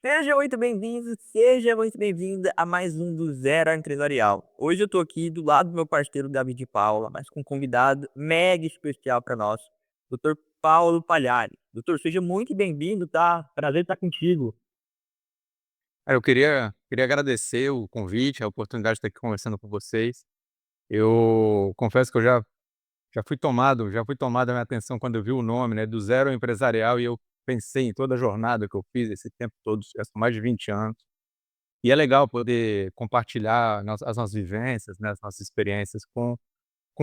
Seja muito bem-vindo, seja muito bem-vinda a mais um do Zero Empresarial. Hoje eu tô aqui do lado do meu parceiro Davi de Paula, mas com um convidado mega especial para nós, Dr. Paulo Pagliari. Doutor, seja muito bem-vindo, tá? Prazer estar contigo. Eu queria agradecer o convite, a oportunidade de estar aqui conversando com vocês. Eu confesso que eu já fui tomado a minha atenção quando eu vi o nome, né, do Zero ao Empresarial, e eu pensei em toda a jornada que eu fiz esse tempo todo, já são mais de 20 anos. E é legal poder compartilhar as nossas vivências, né, as nossas experiências com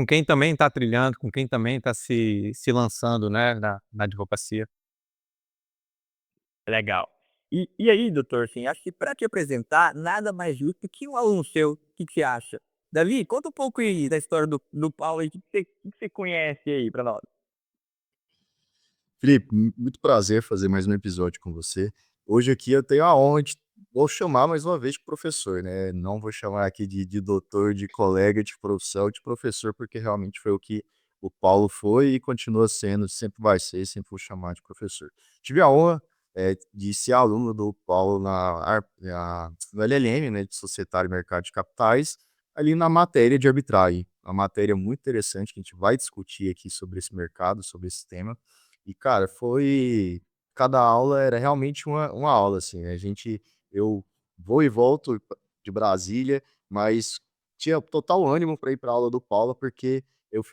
quem também está trilhando, com quem também está se lançando, né, na advocacia. Legal. E aí, doutor, assim, acho que para te apresentar, nada mais justo que um aluno seu. O que que você acha? Davi, conta um pouco aí da história do Paulo aí, o que você conhece aí para nós? Felipe, muito prazer fazer mais um episódio com você. Hoje aqui eu tenho a honra de vou chamar mais uma vez de professor, né, não vou chamar aqui de doutor, de colega de profissão, de professor, porque realmente foi o que o Paulo foi e continua sendo, sempre vai ser, sempre vou chamar de professor. Tive a honra, de ser aluno do Paulo no LLM, né, de Societário e Mercado de Capitais, ali na matéria de arbitragem, uma matéria muito interessante que a gente vai discutir aqui sobre esse mercado, sobre esse tema. E, cara, foi cada aula era realmente uma aula, assim, né, eu vou e volto de Brasília, mas tinha total ânimo para ir pra aula do Paulo, porque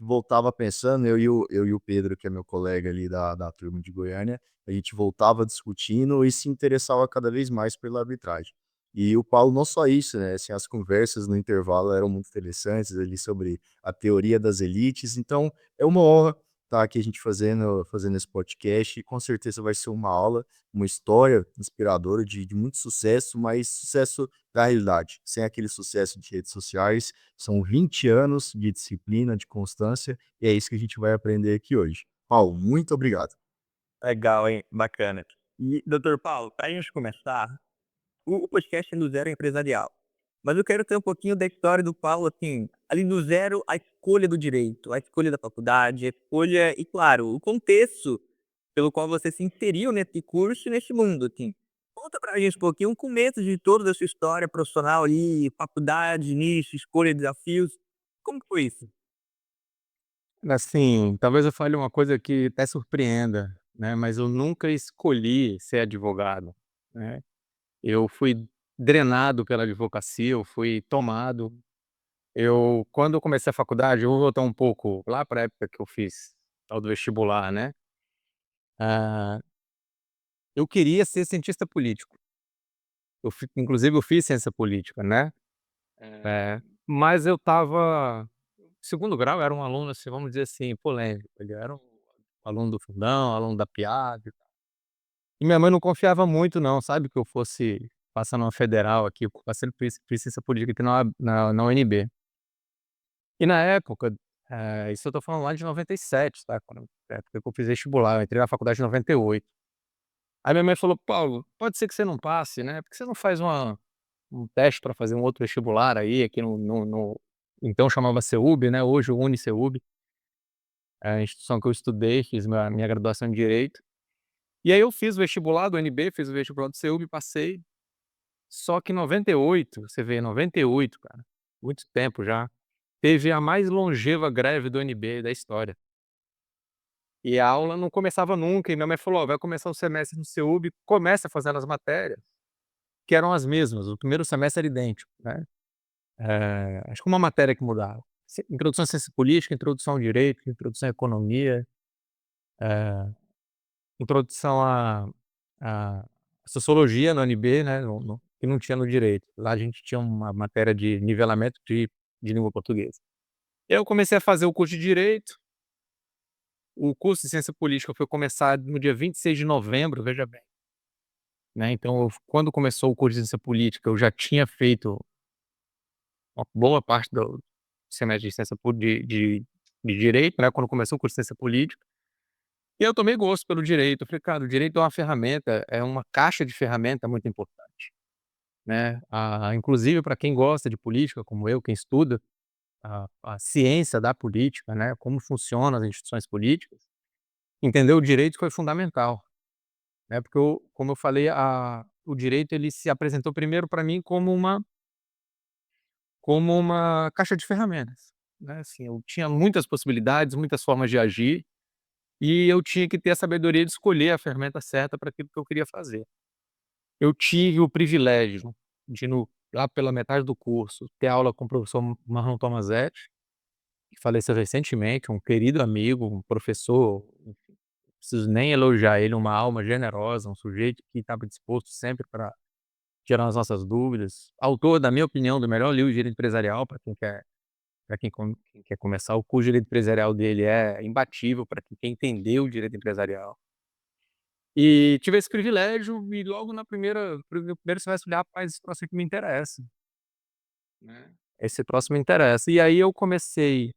voltava pensando, eu e o Pedro, que é meu colega ali da turma de Goiânia, a gente voltava discutindo e se interessava cada vez mais pela arbitragem. E o Paulo não só isso, né, assim, as conversas no intervalo eram muito interessantes ali sobre a teoria das elites, então é uma honra tá aqui a gente fazendo esse podcast e com certeza vai ser uma aula, uma história inspiradora de muito sucesso, mas sucesso da realidade, sem aquele sucesso de redes sociais. São 20 anos de disciplina, de constância, e é isso que a gente vai aprender aqui hoje. Paulo, muito obrigado. Legal, hein? Bacana. E, doutor Paulo, para a gente começar, o podcast é do Zero Empresarial. Mas eu quero ter um pouquinho da história do Paulo, assim, ali do zero, a escolha do direito, a escolha da faculdade, a escolha e, claro, o contexto pelo qual você se inseriu nesse curso e nesse mundo, assim. Conta pra gente um pouquinho o começo de toda a sua história profissional ali, faculdade, início, escolha, desafios. Como que foi isso? Assim, talvez eu fale uma coisa que até surpreenda, né, mas eu nunca escolhi ser advogado, né. Eu fui drenado pela advocacia, eu fui tomado. Quando eu comecei a faculdade, eu vou voltar um pouco lá para a época que eu fiz tal do vestibular, né, ah, eu queria ser cientista político. Inclusive eu fiz ciência política, né, mas eu estava segundo grau, eu era um aluno, assim, vamos dizer assim, polêmico. Ele era um aluno do fundão, aluno da piada. E minha mãe não confiava muito não, sabe, que eu fosse passar numa federal aqui, eu passei por ciência política aqui na UNB. E na época, isso eu tô falando lá de 97, tá, quando na época que eu fiz vestibular, eu entrei na faculdade em 98. Aí minha mãe falou: "Paulo, pode ser que você não passe, né, por que você não faz um teste para fazer um outro vestibular aí, aqui no" então chamava CEUB, né, hoje o UniCEUB, é a instituição que eu estudei, fiz minha graduação em direito. E aí eu fiz o vestibular do UNB, fiz o vestibular do CEUB, passei. Só que em 98, você vê, 98, cara, muito tempo já, teve a mais longeva greve do UNB da história. E a aula não começava nunca, e minha mãe falou: "Ó, vai começar o semestre no CEUB, começa fazendo as matérias", que eram as mesmas, o primeiro semestre era idêntico, né. Acho que uma matéria que mudava. Introdução à ciência política, introdução ao direito, introdução à economia, introdução à sociologia na UNB, né, que não tinha no direito. Lá a gente tinha uma matéria de nivelamento de língua portuguesa. Eu comecei a fazer o curso de direito, o curso de ciência política foi começar no dia 26 de novembro, veja bem, né, então quando começou o curso de ciência política, eu já tinha feito uma boa parte do semestre de ciência po de direito, né, quando começou o curso de ciência política. E eu tomei gosto pelo direito, eu falei: "Cara, o direito é uma ferramenta, é uma caixa de ferramenta muito importante", né. Inclusive para quem gosta de política como eu, quem estuda a ciência da política, né, como funcionam as instituições políticas, entender o direito foi fundamental, né, porque como eu falei, o direito ele se apresentou primeiro para mim como uma caixa de ferramentas, né, assim, eu tinha muitas possibilidades, muitas formas de agir, e eu tinha que ter a sabedoria de escolher a ferramenta certa para aquilo que eu queria fazer. Eu tive o privilégio de lá pela metade do curso, ter aula com o professor Marlon Tomazetti, que faleceu recentemente, um querido amigo, um professor, enfim, não preciso nem elogiar ele, uma alma generosa, um sujeito que estava disposto sempre para tirar as nossas dúvidas. Autor, na minha opinião, do melhor livro de direito empresarial para quem quer começar, o curso de direito empresarial dele é imbatível para quem quer entender o direito empresarial. E tive esse privilégio e logo no primeiro semestre falei: "Rapaz, esse troço aqui me interessa, né, esse troço me interessa". E aí eu comecei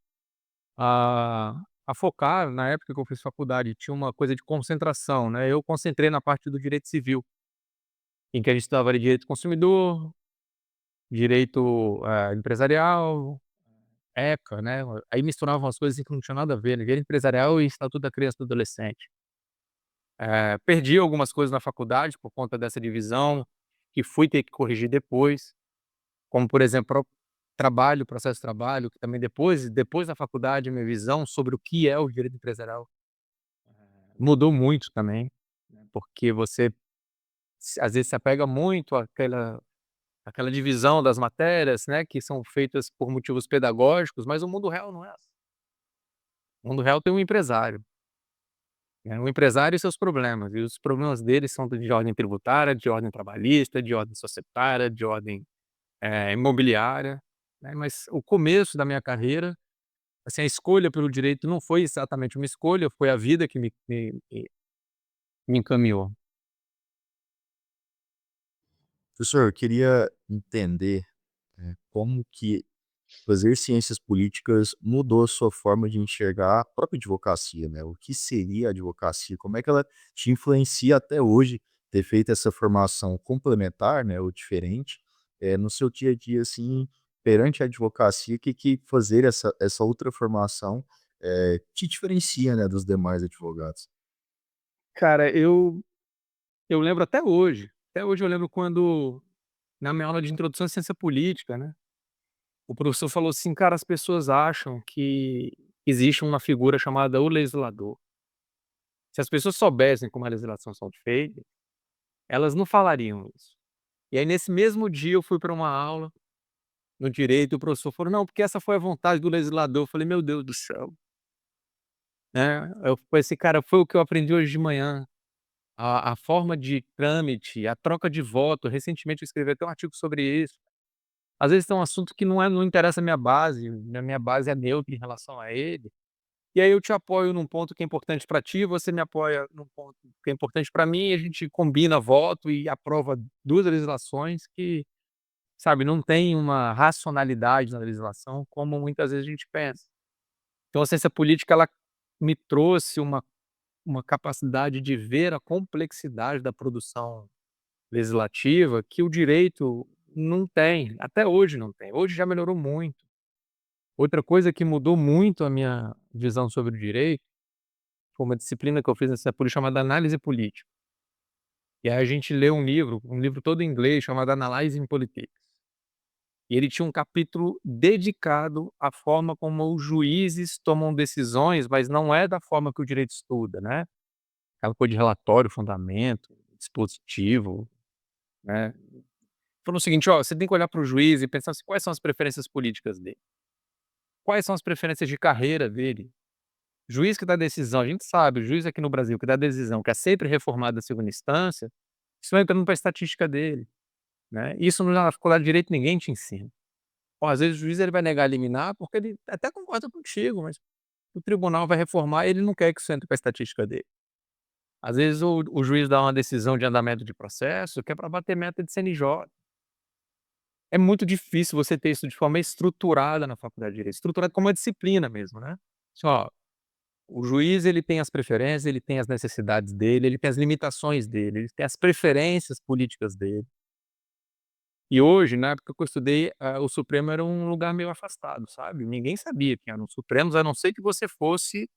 a focar, na época que eu fiz faculdade tinha uma coisa de concentração, né, eu concentrei na parte do direito civil, em que a gente estudava ali direito do consumidor, direito, empresarial, ECA, né, aí misturavam as coisas que não tinha nada a ver, né, direito empresarial e estatuto da criança e do adolescente. Perdi algumas coisas na faculdade por conta dessa divisão, que fui ter que corrigir depois, como por exemplo, trabalho, processo de trabalho, que também depois da faculdade, a minha visão sobre o que é o direito empresarial mudou muito também, né, porque você às vezes se apega muito àquela divisão das matérias, né, que são feitas por motivos pedagógicos, mas o mundo real não é assim. O mundo real tem um empresário, né, o empresário e seus problemas, e os problemas dele são de ordem tributária, de ordem trabalhista, de ordem societária, de ordem, imobiliária, né, mas o começo da minha carreira, assim, a escolha pelo direito não foi exatamente uma escolha, foi a vida que me encaminhou. Professor, eu queria entender, como que fazer ciências políticas mudou a sua forma de enxergar a própria advocacia, né? O que seria a advocacia? Como é que ela te influencia até hoje ter feito essa formação complementar, né, ou diferente, no seu dia a dia, assim, perante a advocacia, que fazer essa outra formação, te diferencia, né, dos demais advogados? Cara, eu lembro até hoje eu lembro quando, na minha aula de introdução à ciência política, né, o professor falou assim: "Cara, as pessoas acham que existe uma figura chamada o legislador. Se as pessoas soubessem como a legislação são feitas, elas não falariam isso". E aí nesse mesmo dia eu fui para uma aula no direito e o professor falou: "Não, porque essa foi a vontade do legislador". Eu falei: "Meu Deus do céu", né. Eu pensei: "Cara, foi o que eu aprendi hoje de manhã". A forma de trâmite, a troca de voto, recentemente eu escrevi até um artigo sobre isso. Às vezes tem um assunto que não interessa a minha base, a minha base é neutra em relação a ele, e aí eu te apoio num ponto que é importante para ti, você me apoia num ponto que é importante para mim, e a gente combina voto e aprova 2 legislações que, sabe, não tem uma racionalidade na legislação como muitas vezes a gente pensa. Então a ciência política ela me trouxe uma capacidade de ver a complexidade da produção legislativa que o direito não tem, até hoje não tem, hoje já melhorou muito. Outra coisa que mudou muito a minha visão sobre o direito, foi uma disciplina que eu fiz nessa política chamada análise política. E aí a gente lê um livro todo em inglês chamado Analyzing Politics. E ele tinha um capítulo dedicado à forma como os juízes tomam decisões, mas não é da forma que o direito estuda, né? Aquela coisa de relatório, fundamento, dispositivo, né? Falou o seguinte: "Ó, você tem que olhar para o juiz e pensar assim, quais são as preferências políticas dele? Quais são as preferências de carreira dele? Juiz que dá decisão", a gente sabe, o juiz aqui no Brasil que dá decisão que é sempre reformada a segunda instância, isso vai entrando para a estatística dele, né. Isso na faculdade de direito ninguém te ensina. Ó, às vezes o juiz ele vai negar liminar, porque ele até concorda contigo, mas o tribunal vai reformar e ele não quer que isso entre para a estatística dele. Às vezes o juiz dá uma decisão de andamento de processo que é para bater meta de CNJ. É muito difícil você ter isso de forma estruturada na faculdade de direito, estruturado como uma disciplina mesmo, né. Assim, ó, o juiz ele tem as preferências, ele tem as necessidades dele, ele tem as limitações dele, ele tem as preferências políticas dele. E hoje, na época que eu estudei, o Supremo era um lugar meio afastado, sabe, ninguém sabia quem eram os Supremos, a não ser que você fosse,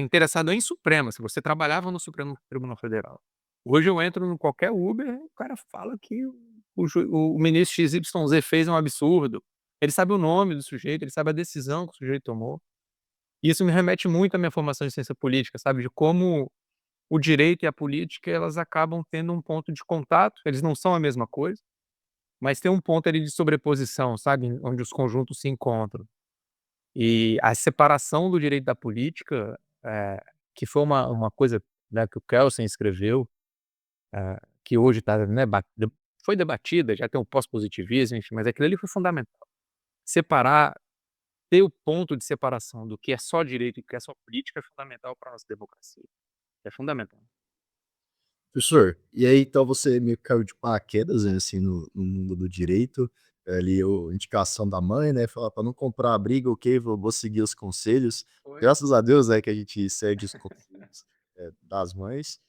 interessado em Supremo, se você trabalhava no Supremo Tribunal Federal. Hoje eu entro em qualquer Uber, o cara fala que o ministro XYZ fez um absurdo. Ele sabe o nome do sujeito, ele sabe a decisão que o sujeito tomou. E isso me remete muito à minha formação em ciência política, sabe, de como o direito e a política, elas acabam tendo um ponto de contato, eles não são a mesma coisa, mas tem um ponto ali de sobreposição, sabe, onde os conjuntos se encontram. E a separação do direito da política, que foi uma coisa, né, que o Kelsen escreveu, que hoje está, né, foi debatida, já tem o pós-positivismo, enfim, mas aquilo ali foi fundamental. Separar, ter o ponto de separação do que é só direito e o que é só política é fundamental para a nossa democracia. É fundamental. Professor, e aí então você meio que caiu de paraquedas, né, assim, no mundo do direito, ali o indicação da mãe, né, falar para não comprar a briga, ok, vou seguir os conselhos. Foi. Graças a Deus, né, que a gente segue os conselhos, das mães.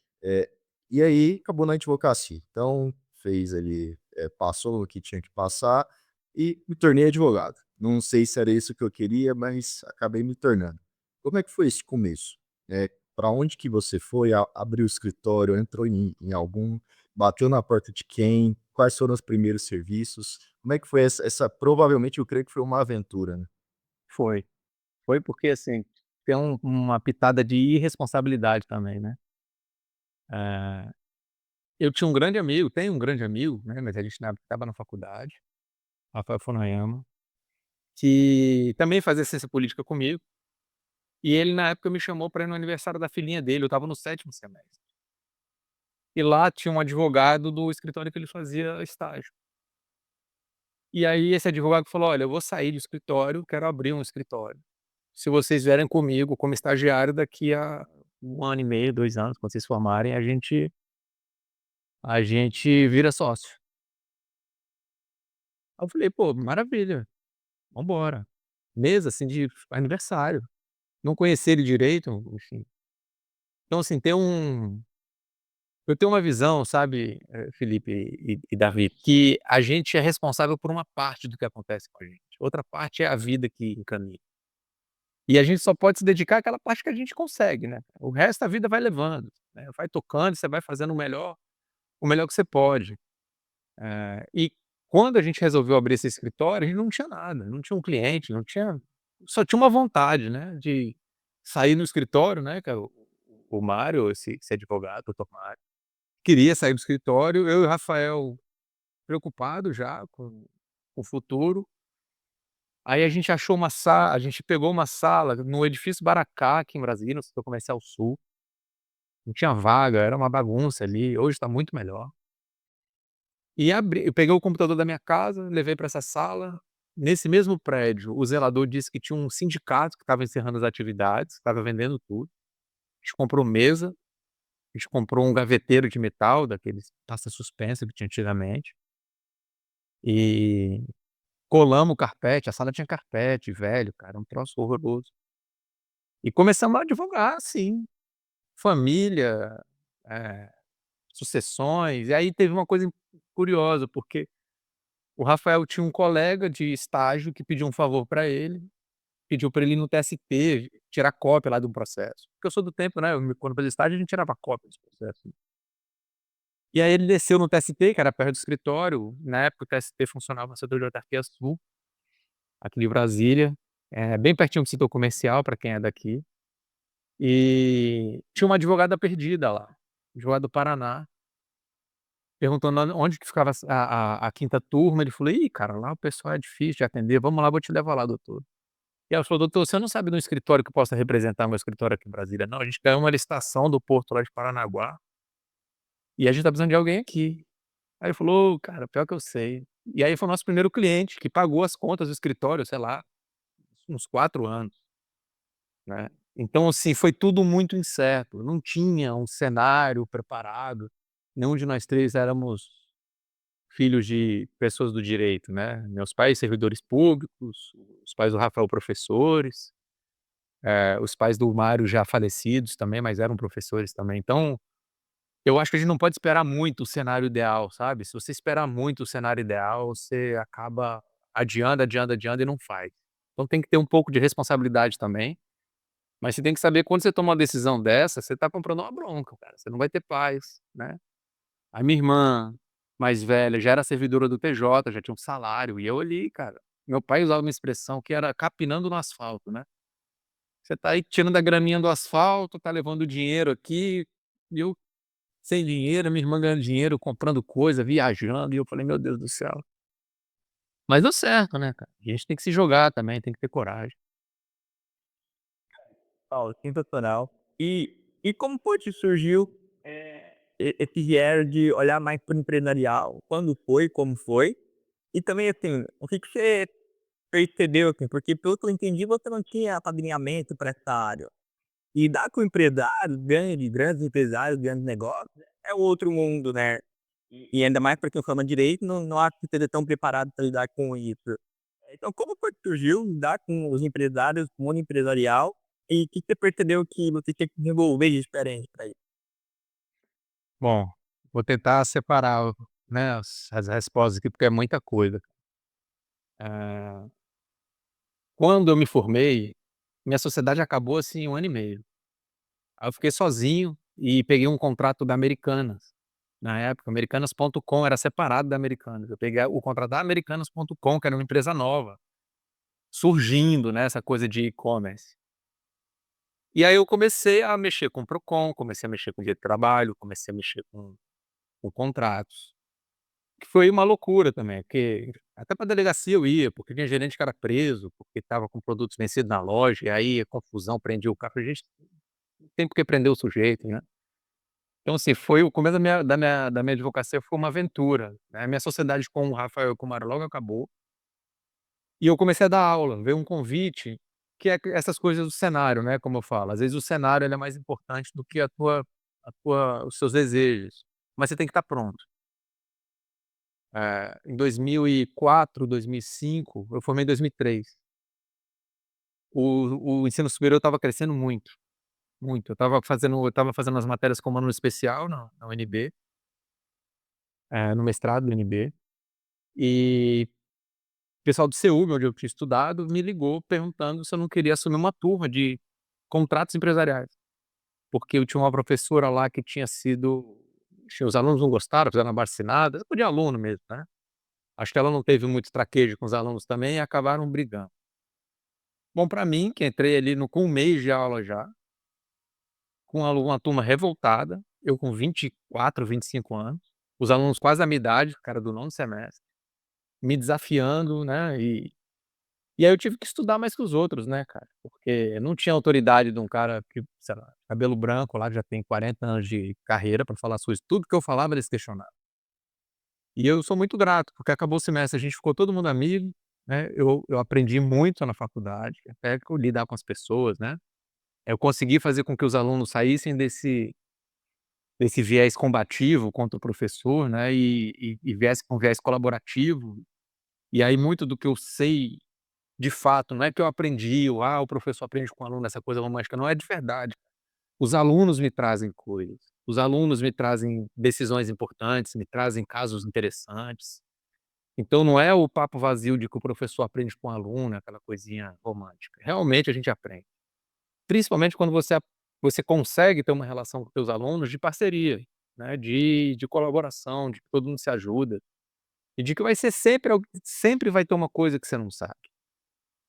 E aí acabou na advocacia. Então fez ali, passou no que tinha que passar e me tornei advogado. Não sei se era isso que eu queria, mas acabei me tornando. Como é que foi esse começo? Para onde que você foi? Abriu o escritório, entrou em algum, bateu na porta de quem? Quais foram os primeiros serviços? Como é que foi essa provavelmente eu creio que foi uma aventura, né? Foi. Foi porque, assim, tem uma pitada de irresponsabilidade também, né. Eh, eu tinha um grande amigo, tenho um grande amigo, né, mas a gente na época estava na faculdade, Rafael Fonoyama, que também fazia ciência política comigo, e ele na época me chamou para ir no aniversário da filhinha dele, eu estava no 7º semestre. E lá tinha um advogado do escritório que ele fazia estágio. E aí esse advogado falou: "Olha, eu vou sair do escritório, quero abrir um escritório. Se vocês vierem comigo como estagiário daqui a 1 ano e meio, 2 anos, quando vocês formarem, a gente vira sócio". Aí eu falei: "Pô, maravilha, vamos embora". Mês, assim, de aniversário. Não conhecia ele direito, enfim. Então, assim, eu tenho uma visão, sabe, Felipe e Davi, que a gente é responsável por uma parte do que acontece com a gente, outra parte é a vida que encaminha. E a gente só pode se dedicar àquela parte que a gente consegue, né. O resto a vida vai levando, né, vai tocando, você vai fazendo o melhor que você pode. E quando a gente resolveu abrir esse escritório, a gente não tinha nada, não tinha um cliente, não tinha, só tinha uma vontade, né, de sair no escritório, né, que é o Mário, esse advogado, o doutor Mário, queria sair do escritório, eu e o Rafael preocupado já com o futuro. Aí a gente pegou uma sala no edifício Baracá, aqui em Brasília, no setor comercial sul, não tinha vaga, era uma bagunça ali, hoje está muito melhor. E eu peguei o computador da minha casa, levei para essa sala. Nesse mesmo prédio, o zelador disse que tinha um sindicato que estava encerrando as atividades, estava vendendo tudo. A gente comprou mesa, a gente comprou um gaveteiro de metal, daqueles pasta suspensa que tinha antigamente, e colamos o carpete, a sala tinha carpete velho, cara, um troço horroroso. E começamos a advogar, assim, família, eh, sucessões. E aí teve uma coisa curiosa, porque o Rafael tinha um colega de estágio que pediu um favor para ele, pediu para ele ir no TST, tirar cópia lá de um processo. Porque eu sou do tempo, né, quando fazia estágio a gente tirava cópia dos processos. E aí ele desceu no TST, que era perto do escritório, na época o TST funcionava no setor de autarquia sul, aqui de Brasília, bem pertinho do setor comercial, para quem é daqui. E tinha uma advogada perdida lá, advogada do Paraná, perguntando onde que ficava a 5ª turma. Ele falou: "Ih, cara, lá o pessoal é difícil de atender, vamos lá, vou te levar lá, doutor". E ela falou: "Doutor, você não sabe de um escritório que possa representar meu escritório aqui em Brasília, não? A gente ganhou uma licitação do porto lá de Paranaguá, e a gente tá precisando de alguém aqui". Aí ele falou: "Ô, cara, pior que eu sei". E aí foi o nosso primeiro cliente, que pagou as contas do escritório, sei lá, uns 4 anos, né. Então, assim, foi tudo muito incerto, não tinha um cenário preparado, nenhum de nós 3 éramos filhos de pessoas do direito, né. Meus pais servidores públicos, os pais do Rafael professores. Os pais do Mário já falecidos também, mas eram professores também. Então, eu acho que a gente não pode esperar muito o cenário ideal, sabe. Se você esperar muito o cenário ideal, você acaba adiando, adiando, adiando e não faz. Então tem que ter um pouco de responsabilidade também, Mas você tem que saber quando você toma uma decisão dessa, você tá comprando uma bronca, cara, você não vai ter paz, né. A minha irmã mais velha já era servidora do TJ, já tinha um salário, e eu ali, cara, meu pai usava uma expressão que era capinando no asfalto, né. Você tá aí tirando a graminha do asfalto, tá levando o dinheiro aqui, e eu sem dinheiro, minha irmã ganhando dinheiro, comprando coisa, viajando, e eu falei: "Meu Deus do céu". Mas deu certo, né, cara. A gente tem que se jogar também, tem que ter coragem. Paulo, sensacional. E como foi que surgiu, esse viés de olhar mais para o empresarial? Quando foi, como foi? E também, assim, o que que você percebeu, assim, porque pelo que eu entendi você não tinha apadrinhamento para essa área. E lidar com empresários, grandes empresários, grandes negócios, é outro mundo, né. E ainda mais para quem forma direito, não acho que esteja tão preparado para lidar com isso. Então como foi que surgiu lidar com os empresários, o mundo empresarial, e o que que você percebeu que você tinha que desenvolver de diferente para isso? Bom, vou tentar separar né, as respostas aqui, porque é muita coisa. Eh, Quando eu me formei, minha sociedade acabou, assim, em 1 ano e meio. Aí eu fiquei sozinho e peguei um contrato da Americanas. Na época, Americanas.com era separado da Americanas. Eu peguei o contrato da Americanas.com, que era uma empresa nova, surgindo, né, essa coisa de e-commerce. E aí eu comecei a mexer com o Procon, comecei a mexer com direito do trabalho, comecei a mexer com contratos, que foi uma loucura também, porque até pra delegacia eu ia, porque tinha gerente que era preso, porque estava com produtos vencidos na loja, e aí confusão, prendia o cara, falei: "Gente, não tem por que prender o sujeito, né". Então assim, foi o começo da minha advocacia foi uma aventura, né, a minha sociedade com o Rafael e com o Mário logo acabou, e eu comecei a dar aula, veio um convite, que é essas coisas do cenário, né, como eu falo, às vezes o cenário ele é mais importante do que os seus desejos, mas você tem que estar pronto. Em 2004, 2005, eu formei em 2003. O ensino superior estava crescendo muito, muito. Eu estava fazendo as matérias como aluno especial na UNB, no mestrado da UNB, e o pessoal do CEUB, onde eu tinha estudado, me ligou perguntando se eu não queria assumir uma turma de contratos empresariais, porque eu tinha uma professora lá que os alunos não gostaram, fizeram abaixo-assinado, coisa de aluno mesmo, né. Acho que ela não teve muito traquejo com os alunos também e acabaram brigando. Bom, para mim, que entrei ali no com 1 mês de aula já, com uma turma revoltada, eu com 24, 25 anos, os alunos quase da minha idade, cara do 9º semestre, me desafiando, né, e aí eu tive que estudar mais que os outros, né, cara, porque não tinha autoridade de um cara que, sei lá, cabelo branco lá, já tem 40 anos de carreira para falar as coisas, tudo que eu falava eles questionavam. E eu sou muito grato, porque acabou o semestre, a gente ficou todo mundo amigo, né, eu aprendi muito na faculdade, até que eu lidar com as pessoas, né. Eu consegui fazer com que os alunos saíssem desse viés combativo contra o professor, né, e viesse com viés colaborativo. E aí muito do que eu sei, de fato, não é que eu aprendi, o professor aprende com o aluno, essa coisa romântica, não é de verdade. Os alunos me trazem coisas, os alunos me trazem decisões importantes, me trazem casos interessantes. Então não é o papo vazio de que o professor aprende com o aluno, aquela coisinha romântica. Realmente a gente aprende. Principalmente quando você consegue ter uma relação com teus alunos de parceria, né, de colaboração, de que todo mundo se ajuda, e de que vai ser sempre vai ter uma coisa que você não sabe.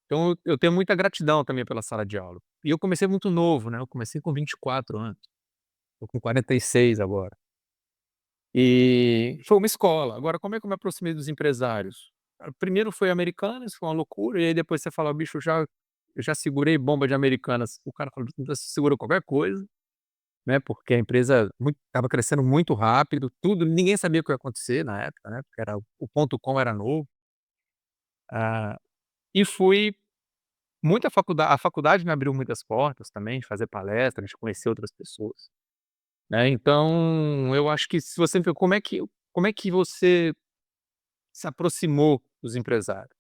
Então eu tenho muita gratidão também pela sala de aula. E eu comecei muito novo, né, eu comecei com 24 anos, tô com 46 agora. E foi uma escola. Agora como é que eu me aproximei dos empresários? Primeiro foi Americanas, foi uma loucura, e aí depois você fala: "Bicho, eu já segurei bomba de Americanas", o cara fala: "Você segura qualquer coisa". Né, porque a empresa estava crescendo muito rápido, tudo ninguém sabia o que ia acontecer na época, né, porque era o ponto .com era novo. Ah, e fui muita faculdade a faculdade me abriu muitas portas também, de fazer palestras, de conhecer outras pessoas, né, então eu acho que se você me pergunta como é que você se aproximou dos empresários?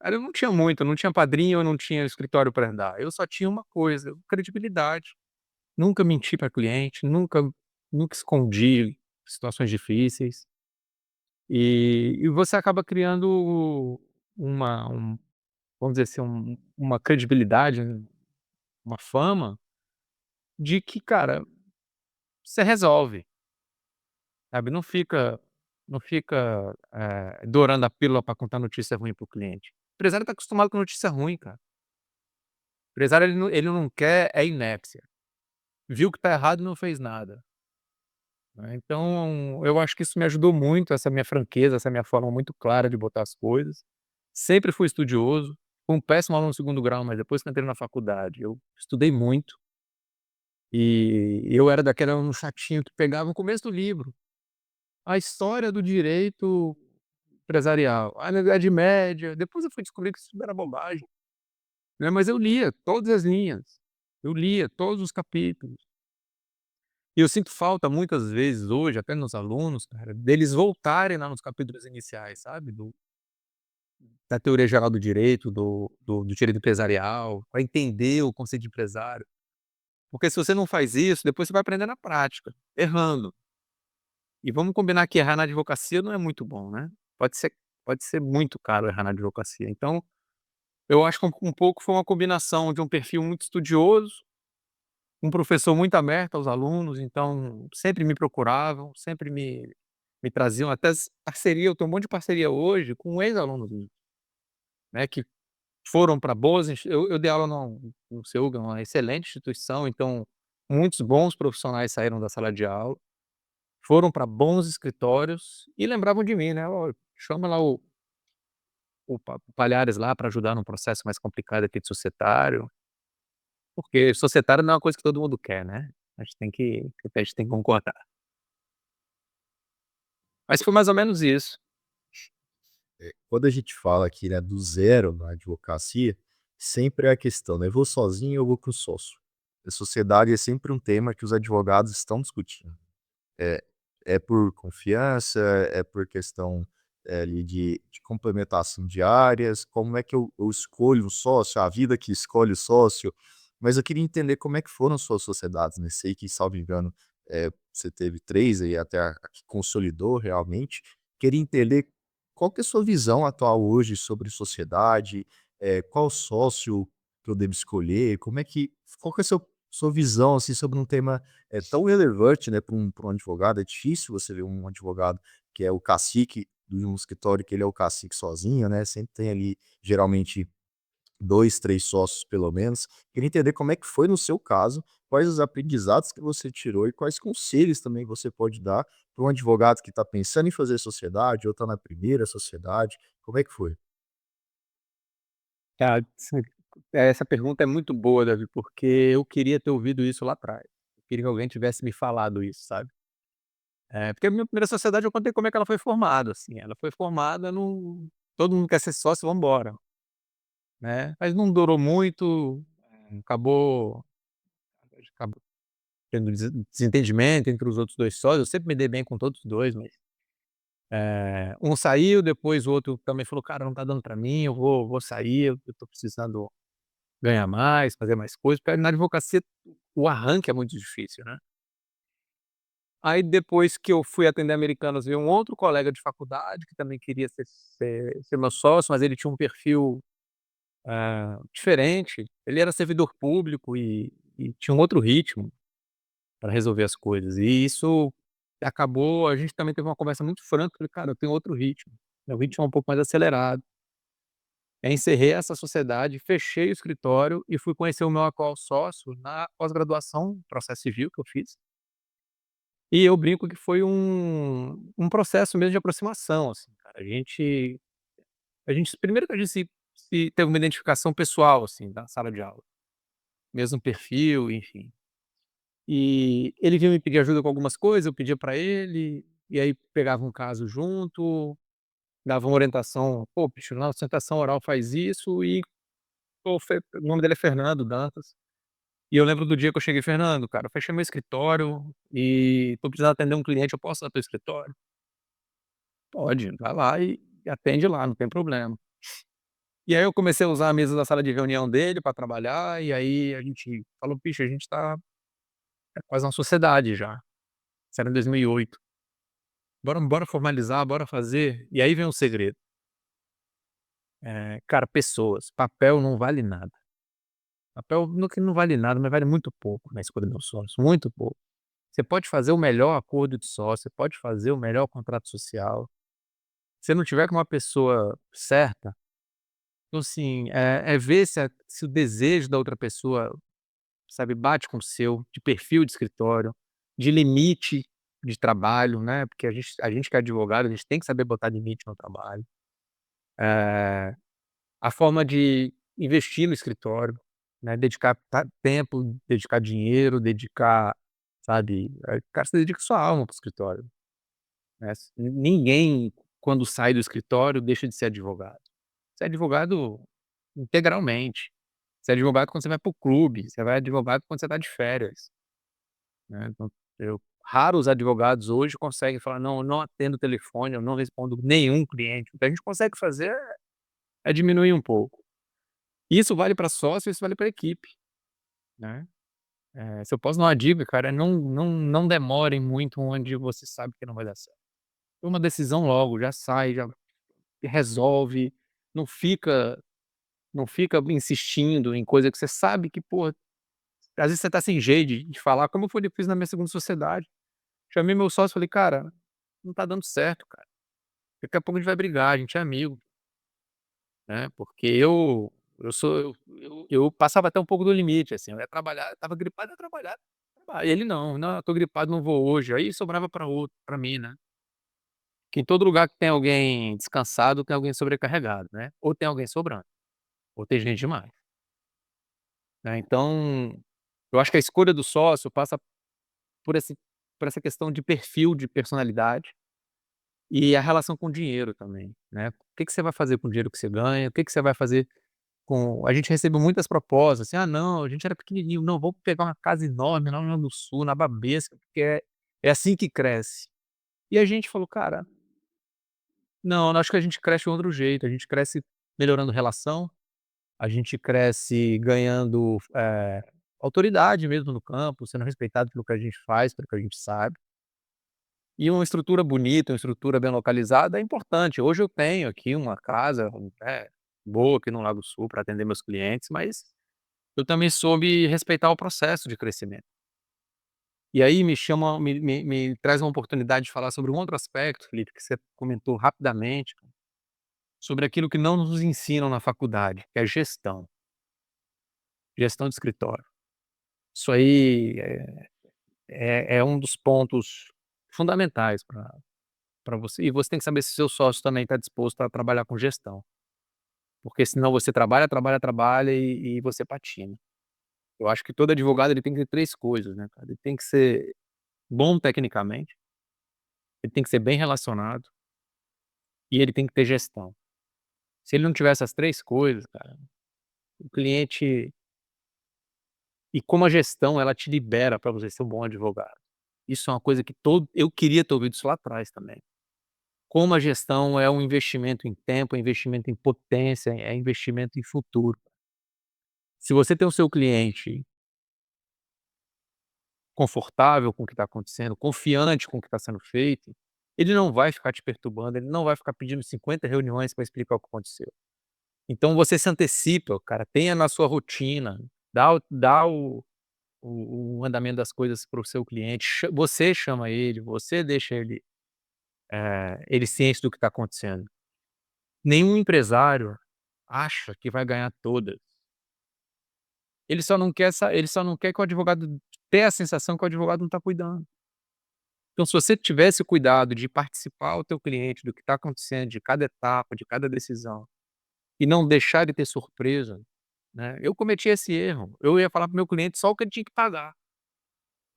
Cara, eu não tinha muito, eu não tinha padrinho, eu não tinha escritório para andar, eu só tinha uma coisa, credibilidade. Nunca menti para cliente, nunca escondi situações difíceis, e você acaba criando uma vamos dizer assim, uma credibilidade, né, uma fama de que, cara, você resolve, sabe, não fica dourando a pílula para contar notícia ruim para o cliente. O empresário tá acostumado com notícia ruim, cara. O empresário ele não quer inépcia. Viu que tá errado e não fez nada, né. Então, eu acho que isso me ajudou muito, essa minha franqueza, essa minha forma muito clara de botar as coisas. Sempre fui estudioso, fui um péssimo aluno no segundo grau, mas depois que eu entrei na faculdade, eu estudei muito, e eu era daquele aluno chatinho que pegava o começo do livro, a história do direito empresarial, na Idade Média, depois eu fui descobrir que isso era bobagem, né, mas eu lia todas as linhas, eu lia todos os capítulos. E eu sinto falta muitas vezes hoje, até nos alunos, cara, deles voltarem lá nos capítulos iniciais, sabe, da teoria geral do direito, do direito empresarial, para entender o conceito de empresário. Porque se você não faz isso, depois você vai aprender na prática, errando. E vamos combinar que errar na advocacia não é muito bom, né. Pode ser pode ser muito caro errar na advocacia. Então, eu acho que um pouco foi uma combinação de um perfil muito estudioso, um professor muito aberto aos alunos, então sempre me procuravam, sempre me traziam até parceria, eu tenho um monte de parceria hoje com ex-alunos meus, né, que foram para boas eu dei aula no CEUG, uma excelente instituição, então muitos bons profissionais saíram da sala de aula, foram para bons escritórios e lembravam de mim, né: "Ó, chama lá o Palhares lá para ajudar num processo mais complicado aqui de societário", porque societário não é uma coisa que todo mundo quer, né, a gente tem que concordar. Mas foi mais ou menos isso. Quando a gente fala aqui, né, do zero na advocacia, sempre é a questão, né, vou sozinho ou vou com sócio? A sociedade é sempre um tema que os advogados estão discutindo. É é por confiança, é por questão, ali de complementação de áreas, como é que eu escolho um sócio, a vida que escolhe o sócio. Mas eu queria entender como é que foram suas sociedades, né, sei que, salvo engano, você teve 3 aí até a que consolidou realmente. Queria entender qual que é a sua visão atual hoje sobre sociedade, qual sócio que eu devo escolher, como é que qual que é a sua visão, assim, sobre um tema tão relevante, né, para um advogado. É difícil você ver um advogado que é o cacique de um escritório, que ele é o cacique sozinho, né, sempre tem ali, geralmente, 2 3 sócios pelo menos. Queria entender como é que foi no seu caso, quais os aprendizados que você tirou e quais conselhos também você pode dar para um advogado que está pensando em fazer sociedade ou está na primeira sociedade, como é que foi? Ah, sim, essa pergunta é muito boa, Davi, porque eu queria ter ouvido isso lá atrás. Eu queria que alguém tivesse me falado isso, sabe. Porque a minha primeira sociedade eu contei como é que ela foi formada, assim, ela foi formada no todo mundo quer ser sócio, vamos embora, né. Mas não durou muito, acabou tendo desentendimento entre os outros 2 sócios, eu sempre me dei bem com todos os 2, mas, um saiu, depois o outro também falou: "Cara, não tá dando pra mim, eu vou sair, eu tô precisando ganhar mais, fazer mais coisas", porque na advocacia o arranque é muito difícil, né. Aí depois que eu fui atender Americanas, veio um outro colega de faculdade que também queria ser meu sócio, mas ele tinha um perfil, diferente. Ele era servidor público e tinha um outro ritmo para resolver as coisas. E isso acabou a gente também teve uma conversa muito franca, falei: "Cara, eu tenho outro ritmo, meu ritmo é um pouco mais acelerado". Aí encerrei essa sociedade, fechei o escritório e fui conhecer o meu atual sócio na pós-graduação, processo civil que eu fiz. E eu brinco que foi um processo mesmo de aproximação, assim, cara. A gente primeiro que a gente se teve uma identificação pessoal, assim, da sala de aula, mesmo perfil, enfim. E ele vinha me pedir ajuda com algumas coisas, eu pedia pra ele, e aí pegava um caso junto, dava uma orientação: "Pô, bicho, na sustentação oral faz isso", e pô, o nome dele é Fernando Dantas. E eu lembro do dia que eu cheguei: "Fernando, cara, eu fechei meu escritório e tô precisando atender um cliente, eu posso ir no teu escritório?". "Pode, vai lá e atende lá, não tem problema". E aí eu comecei a usar a mesa da sala de reunião dele para trabalhar, e aí a gente falou: "Bicho, a gente é quase uma sociedade já". Isso era em 2008. Bora formalizar, bora fazer". E aí vem o segredo, cara, pessoas, papel não vale nada. Papel que não vale nada, mas vale muito pouco na escolha do sócio, muito pouco. Você pode fazer o melhor acordo de sócio, você pode fazer o melhor contrato social, se não tiver com uma pessoa certa, então assim, é ver se o desejo da outra pessoa, sabe, bate com o seu, de perfil de escritório, de limite de trabalho, né, porque a gente que é advogado, a gente tem que saber botar limite no trabalho. A forma de investir no escritório, né, dedicar tempo, dedicar dinheiro, dedicar, sabe, cara, você dedica sua alma para o escritório, né. Ninguém, quando sai do escritório, deixa de ser advogado. Você é advogado integralmente. Você é advogado quando você vai para o clube, você vai advogado quando você está de férias, né. Então, raros advogados hoje conseguem falar: "Não, eu não atendo o telefone, eu não respondo nenhum cliente". O que a gente consegue fazer é diminuir um pouco. Isso vale para sócio, isso vale para equipe, né. Se eu posso dar uma dica, cara, não demorem muito onde você sabe que não vai dar certo. Toma uma decisão logo, já sai, já resolve, não fica não fica insistindo em coisa que você sabe que, pô, às vezes você tá sem jeito de falar, como foi eu fiz na minha segunda sociedade. Chamei meu sócio e falei: "Cara, não tá dando certo, cara. Daqui a pouco a gente vai brigar, a gente é amigo", né, porque eu passava até um pouco do limite, assim, eu ia trabalhar, estava gripado, eu ia trabalhar. Ele não: "Não, eu tô gripado, não vou hoje", aí sobrava pra outro, pra mim, né. Que em todo lugar que tem alguém descansado, tem alguém sobrecarregado, né, ou tem alguém sobrando, ou tem gente demais, né. Então, eu acho que a escolha do sócio passa por esse por essa questão de perfil, de personalidade, e a relação com o dinheiro também, né. O que que você vai fazer com o dinheiro que você ganha, o que que você vai fazer com a gente recebeu muitas propostas, assim: "Ah não, a gente era pequenininho, não, vamos pegar uma casa enorme lá no Rio Grande do Sul, na Babesca, porque é assim que cresce". E a gente falou: "Cara, não, eu acho que a gente cresce de outro jeito, a gente cresce melhorando relação, a gente cresce ganhando, autoridade mesmo no campo, sendo respeitado pelo que a gente faz, pelo que a gente sabe. E uma estrutura bonita, uma estrutura bem localizada é importante. Hoje eu tenho aqui uma casa, né, boa aqui no Lago Sul para atender meus clientes, mas eu também soube respeitar o processo de crescimento. E aí me traz uma oportunidade de falar sobre um outro aspecto, Felipe, que você comentou rapidamente, sobre aquilo que não nos ensinam na faculdade, que é gestão de escritório. Isso aí é um dos pontos fundamentais para você, e você tem que saber se seu sócio também está disposto a trabalhar com gestão, porque senão você trabalha, trabalha, trabalha e você patina. Eu acho que todo advogado ele tem que ter 3 coisas, né, cara, ele tem que ser bom tecnicamente, ele tem que ser bem relacionado e ele tem que ter gestão. Se ele não tiver essas 3 coisas, cara, o cliente, e como a gestão ela te libera para você ser um bom advogado. Isso é uma coisa que todo eu queria ter ouvido isso lá atrás também. Como a gestão é um investimento em tempo, é investimento em potência, é investimento em futuro. Se você tem o seu cliente confortável com o que está acontecendo, confiante com o que está sendo feito, ele não vai ficar te perturbando, ele não vai ficar pedindo 50 reuniões para explicar o que aconteceu. Então você se antecipa, cara, tenha na sua rotina, dá o andamento das coisas para o seu cliente, você chama ele, você deixa ele ciente do que está acontecendo. Nenhum empresário acha que vai ganhar todas. Ele só não quer que o advogado ter a sensação que o advogado não está cuidando. Então se você tivesse o cuidado de participar o teu cliente do que está acontecendo, de cada etapa, de cada decisão, e não deixar ele ter surpresa, né. Eu cometi esse erro, eu ia falar para o meu cliente só o que ele tinha que pagar.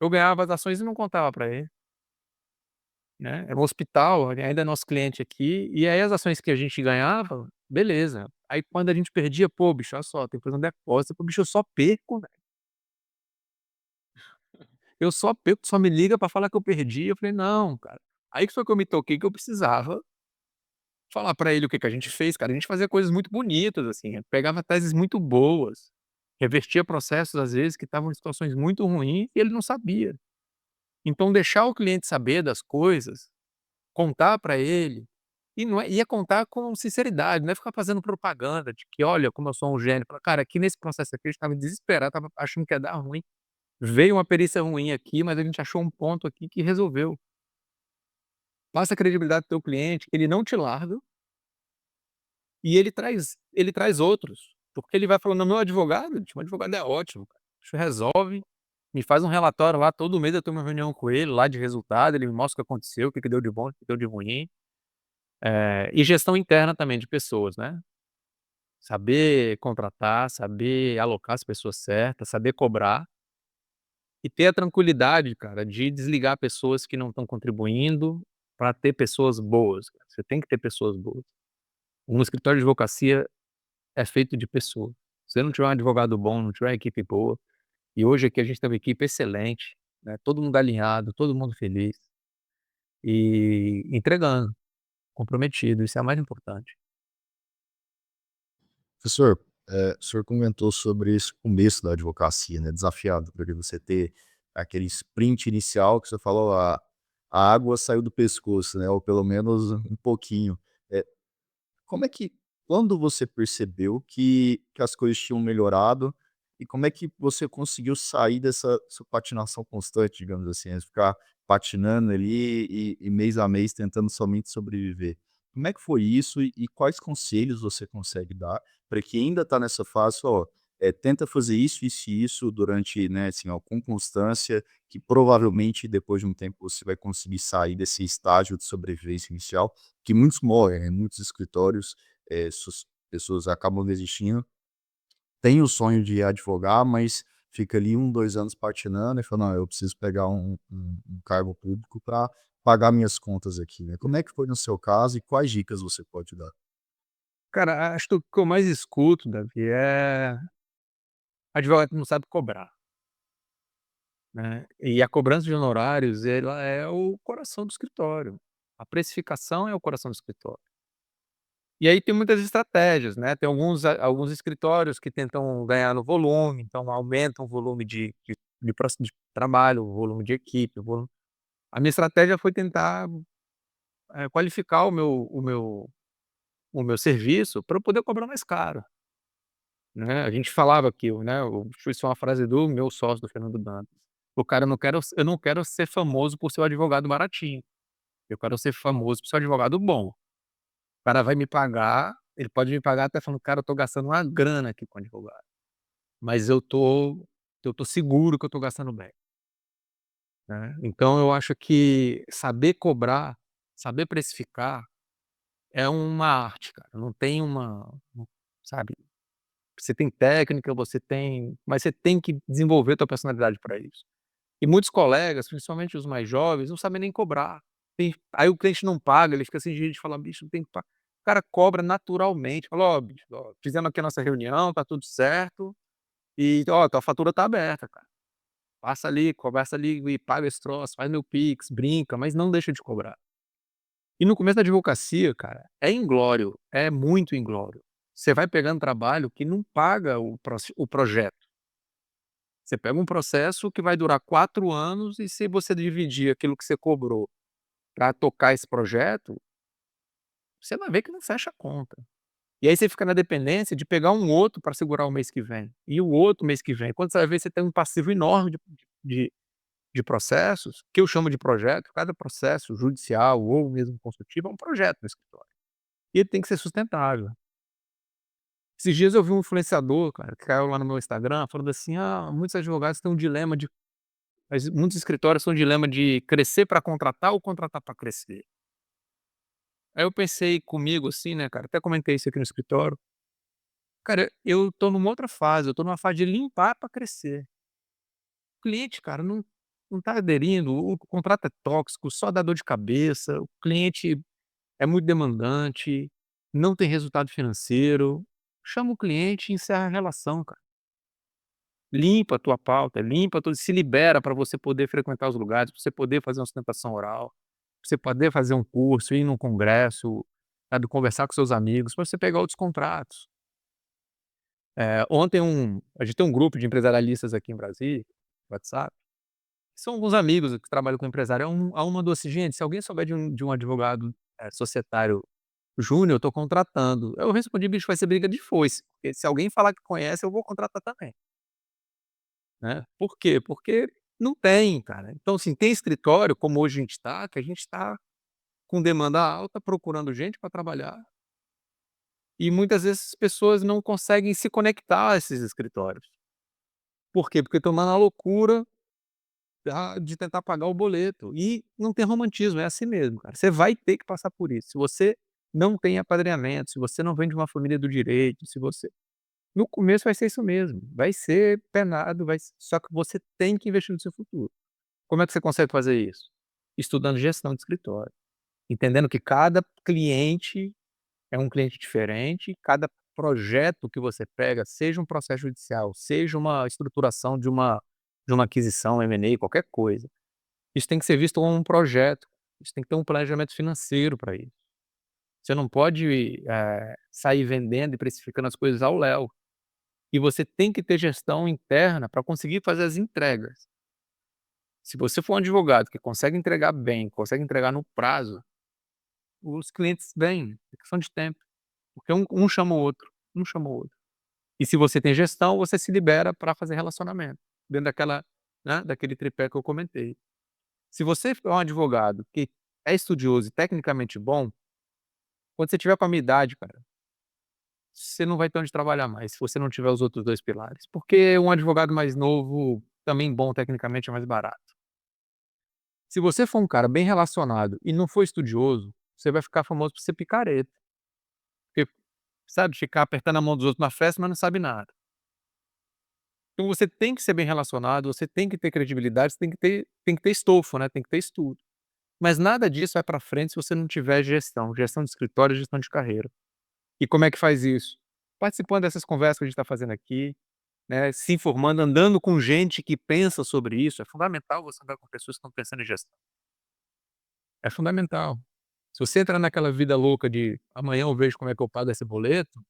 Eu ganhava as ações e não contava para ele, né. Era um hospital, ele ainda é nosso cliente aqui, e aí as ações que a gente ganhava, beleza. Aí quando a gente perdia: "Pô bicho, olha só, tem que fazer um depósito". "Pô bicho, eu só perco, velho. Eu só perco, tu só me liga pra falar que eu perdi". Eu falei: "Não, cara". Aí que foi que eu me toquei que eu precisava falar pra ele o que que a gente fez, cara. A gente fazia coisas muito bonitas, assim, pegava teses muito boas, revertia processos, às vezes, que estavam em situações muito ruins e ele não sabia. Então deixar o cliente saber das coisas, contar pra ele, E não é, ia contar com sinceridade, não é ficar fazendo propaganda de que: "Olha como eu sou um gênio". Fala: "Cara, aqui nesse processo aqui a gente estava desesperado, estava achando que ia dar ruim. Veio uma perícia ruim aqui, mas a gente achou um ponto aqui que resolveu". Passa a credibilidade para o teu cliente, ele não te larga e ele traz outros, porque ele vai falando: "Meu advogado, gente, meu advogado é ótimo, cara, isso resolve, me faz um relatório lá, todo mês eu tenho uma reunião com ele lá de resultado, ele me mostra o que aconteceu, o que que deu de bom, o que deu de ruim". E gestão interna também de pessoas, né. Saber contratar, saber alocar as pessoas certas, saber cobrar e ter a tranquilidade, cara, de desligar pessoas que não estão contribuindo para ter pessoas boas, cara. Você tem que ter pessoas boas. Um escritório de advocacia é feito de pessoas. Se você não tiver um advogado bom, não tiver uma equipe boa, e hoje aqui a gente tem uma equipe excelente, né, todo mundo alinhado, todo mundo feliz e entregando, comprometido, isso é o mais importante. Professor, o senhor comentou sobre esse começo da advocacia, né, desafiado, porque você ter aquele sprint inicial que você falou: "A água saiu do pescoço", né, ou pelo menos um pouquinho. Eh, Como é que quando você percebeu que as coisas tinham melhorado, e como é que você conseguiu sair dessa sua patinação constante, digamos assim, ficar patinando ali e mês a mês tentando somente sobreviver? Como é que foi isso e quais conselhos você consegue dar para quem ainda está nessa fase: "Ó, tenta fazer isso e isso durante, né, assim, ó, com constância, que provavelmente depois de um tempo você vai conseguir sair desse estágio de sobrevivência inicial", que muitos morrem, né, muitos escritórios, sus pessoas acabam desistindo, tem o sonho de advogar, mas fica ali 2 anos patinando e fala: "Não, eu preciso pegar um cargo público para pagar minhas contas aqui", né. Como é que foi no seu caso e quais dicas você pode dar? Cara, acho que o que eu mais escuto, Davi, advogado que não sabe cobrar, né. E a cobrança de honorários, ela é o coração do escritório. A precificação é o coração do escritório. E aí tem muitas estratégias, né, tem alguns escritórios que tentam ganhar no volume, então aumentam o volume de trabalho, o volume de equipe, o volume. A minha estratégia foi tentar, qualificar o meu serviço para eu poder cobrar mais caro, né. A gente falava que isso é uma frase do meu sócio, do Fernando Dantas: "O cara, eu não quero ser famoso por ser o advogado baratinho, eu quero ser famoso por ser um advogado bom. O cara vai me pagar, ele pode me pagar até falando: 'Cara, eu tô gastando uma grana aqui com advogado, mas eu tô seguro que eu tô gastando bem'", né. Então eu acho que saber cobrar, saber precificar é uma arte, cara, não tem sabe, você tem técnica, mas você tem que desenvolver tua personalidade para isso. E muitos colegas, principalmente os mais jovens, não sabem nem cobrar. Aí o cliente não paga, ele fica sem jeito de falar: "Bicho, tem que pagar". O cara cobra naturalmente, fala: "Ó, bicho, ó, fizemos aqui a nossa reunião, tá tudo certo e, ó, tua fatura tá aberta, cara. Passa ali, conversa ali e paga esse troço, faz meu Pix, brinca, mas não deixa de cobrar". E no começo da advocacia, cara, é inglório, é muito inglório. Você vai pegando trabalho que não paga o projeto. Você pega um processo que vai durar 4 anos e se você dividir aquilo que você cobrou para tocar esse projeto, você vai ver que não fecha a conta. E aí você fica na dependência de pegar um outro para segurar o mês que vem, e o outro mês que vem. Quando você vai ver, você tem um passivo enorme de de processos, que eu chamo de projeto. Cada processo judicial ou mesmo consultivo é um projeto no escritório. E ele tem que ser sustentável. Esses dias eu vi um influenciador, cara, que caiu lá no meu Instagram, falando assim: "Ah, muitos advogados têm um dilema de mas muitos escritórios têm um dilema de crescer para contratar ou contratar para crescer". Aí eu pensei comigo assim, né, cara, até comentei isso aqui no escritório. Cara, eu tô numa outra fase, eu tô numa fase de limpar para crescer. O cliente, cara, não tá aderindo, o contrato é tóxico, só dá dor de cabeça, o cliente é muito demandante, não tem resultado financeiro. Chama o cliente e encerra a relação, cara. Limpa a tua pauta, limpa tudo, se libera para você poder frequentar os lugares, pra você poder fazer uma sustentação oral, pra você poder fazer um curso, ir num congresso, sabe, conversar com seus amigos, para você pegar outros contratos. Ontem a gente tem um grupo de empresarialistas aqui em Brasília, WhatsApp, são alguns amigos que trabalham com empresário. Um mandou assim: "Gente, se alguém souber de um advogado, societário Júnior, eu tô contratando. Eu respondi: "Bicho, vai ser briga de foice, porque se alguém falar que conhece, eu vou contratar também", né. Por quê? Porque não tem, cara. Então, assim, tem escritório, como hoje a gente tá, que a gente tá com demanda alta, procurando gente para trabalhar, e muitas vezes as pessoas não conseguem se conectar a esses escritórios. Por quê? Porque estão na loucura de tentar pagar o boleto. E não tem romantismo, é assim mesmo, cara. Você vai ter que passar por isso. Se você não tem apadrinhamento, se você não vem de uma família do direito, se você no começo vai ser isso mesmo, vai ser penado, só que você tem que investir no seu futuro. Como é que você consegue fazer isso? Estudando gestão de escritório, entendendo que cada cliente é um cliente diferente, cada projeto que você pega, seja um processo judicial, seja uma estruturação de uma aquisição, M&A, qualquer coisa, isso tem que ser visto como um projeto, isso tem que ter um planejamento financeiro para isso. Você não pode, sair vendendo e precificando as coisas ao léu, e você tem que ter gestão interna para conseguir fazer as entregas. Se você for um advogado que consegue entregar bem, consegue entregar no prazo, os clientes vêm, é questão de tempo. Porque um chama o outro, um chama o outro. E se você tem gestão, você se libera para fazer relacionamento, dentro daquela, né, daquele tripé que eu comentei. Se você for um advogado que é estudioso e tecnicamente bom, quando você tiver com a minha idade, cara, você não vai ter onde trabalhar mais, se você não tiver os outros 2 pilares, porque um advogado mais novo, também bom tecnicamente, é mais barato. Se você for um cara bem relacionado e não for estudioso, você vai ficar famoso por ser picareta, porque, sabe, ficar apertando a mão dos outros na festa, mas não sabe nada. Então você tem que ser bem relacionado, você tem que ter credibilidade, você tem que ter estofo, né, tem que ter estudo. Mas nada disso vai para frente se você não tiver gestão de escritório, gestão de carreira. E como é que faz isso? Participando dessas conversas que a gente está fazendo aqui, né, se informando, andando com gente que pensa sobre isso, é fundamental você andar com pessoas que estão pensando em gestão. É fundamental. Se você entrar naquela vida louca de amanhã eu vejo como é que eu pago esse boleto,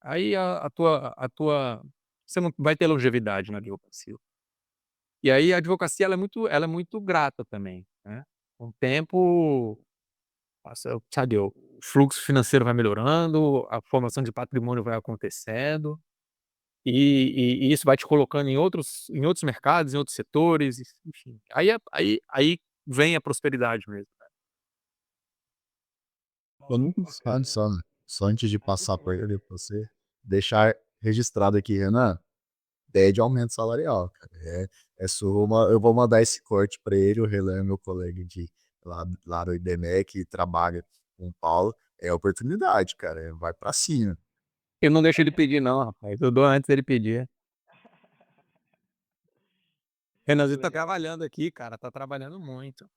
aí a tua você não vai ter longevidade na advocacia. E aí a advocacia ela é muito grata também, né. Com o tempo, passa sabe, o fluxo financeiro vai melhorando, a formação de patrimônio vai acontecendo, e isso vai te colocando em outros mercados, em outros setores, enfim. Aí vem a prosperidade mesmo. Eu nunca antes só antes de passar para ele, pra você deixar registrado aqui, Renan, ideia de aumento salarial, cara. É soma, eu vou mandar esse corte para ele, o Renan é meu colega lá do IDMEC, que trabalha com o Paulo, é oportunidade, cara, vai para cima. Eu não deixo ele pedir não, rapaz, eu dou antes dele pedir. Renanzinho tá trabalhando aqui, cara, tá trabalhando muito.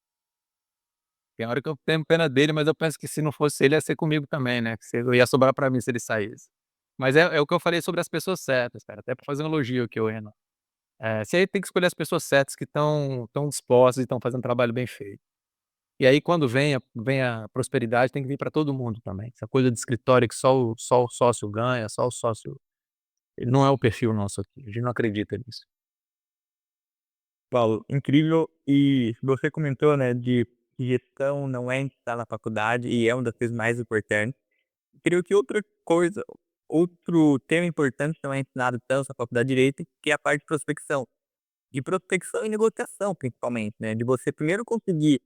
Tem hora que eu tenho pena dele, mas eu penso que se não fosse ele, ia ser comigo também, né, que se ia sobrar pra mim se ele saísse. Mas é o que eu falei sobre as pessoas certas, cara, até pra fazer um elogio aqui ao Renan. Você tem que escolher as pessoas certas que estão dispostas e estão fazendo um trabalho bem feito. E aí quando vem a prosperidade, tem que vir pra todo mundo também. Essa coisa de escritório que só o sócio ganha, só o sócio ele não é o perfil nosso aqui, a gente não acredita nisso. Paulo, incrível. E você comentou, né, de que gestão não é estar na faculdade e é uma das coisas mais importantes. Creio que outra coisa, outro tema importante não é ensinado tanto na faculdade de direito, que é a parte de prospecção. De prospecção e negociação, principalmente, né? De você primeiro conseguir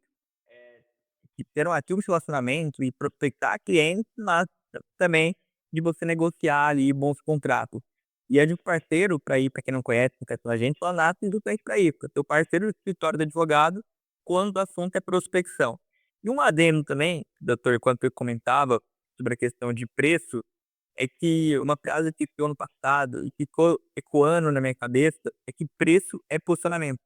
ter um ativo relacionamento e prospectar clientes, mas também de você negociar ali bons contratos. E é de um parceiro para ir, para quem não conhece, não conhece a gente, só nasce justamente para isso, para ter o parceiro do escritório do advogado quando o assunto é prospecção. E um adendo também, doutor, quando eu comentava sobre a questão de preço, é que uma frase que ficou no passado e ficou ecoando na minha cabeça é que preço é posicionamento.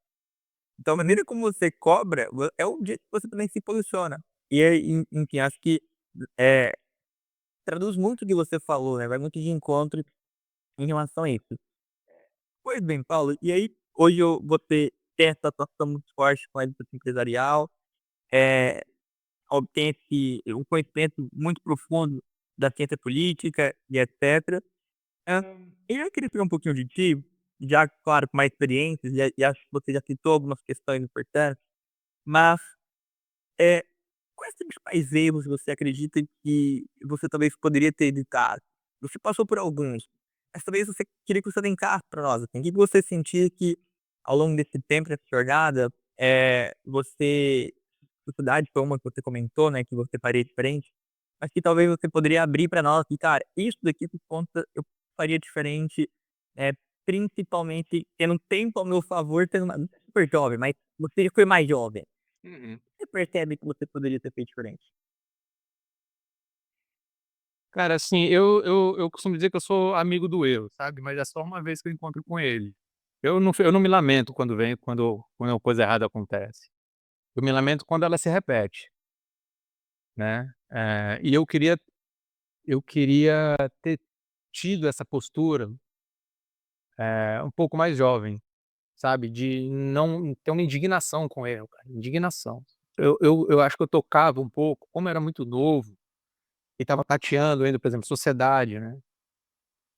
Então a maneira como você cobra é o jeito que você também se posiciona. E aí, enfim, acho que, eh, traduz muito o que você falou, né, vai muito de encontro em relação a isso. Pois bem, Paulo, e aí hoje eu ter essa atuação muito forte com a indústria empresarial, eh, obtém um conhecimento muito profundo da ciência política e etcétera. Hã, eu queria saber um pouquinho de ti, já claro com mais experiências, e acho que você já citou algumas questões importantes, mas, eh, quais principais erros você acredita que você talvez poderia ter evitado? Você passou por alguns, mas talvez você queria que você elencasse para nós, assim, o que você sentia que ao longo desse tempo, dessa jornada, você dificuldade foi uma que você comentou, né, que você faria diferente, mas que talvez você poderia abrir para nós que: "Cara, isso daqui por conta eu faria diferente, eh, principalmente tendo tempo ao meu favor, tendo uma super jovem, mas você foi mais jovem. Uhum. Você percebe que você poderia ter feito diferente?" Cara, assim, eu costumo dizer que eu sou amigo do erro, sabe, mas é só uma vez que eu encontro com ele. Eu não me lamento quando uma coisa errada acontece. Eu me lamento quando ela se repete, né. E eu queria ter tido essa postura, um pouco mais jovem, sabe, de não ter uma indignação com o erro, cara, indignação. Eu acho que eu tocava um pouco, como eu era muito novo e estava tateando ainda, por exemplo, sociedade, né.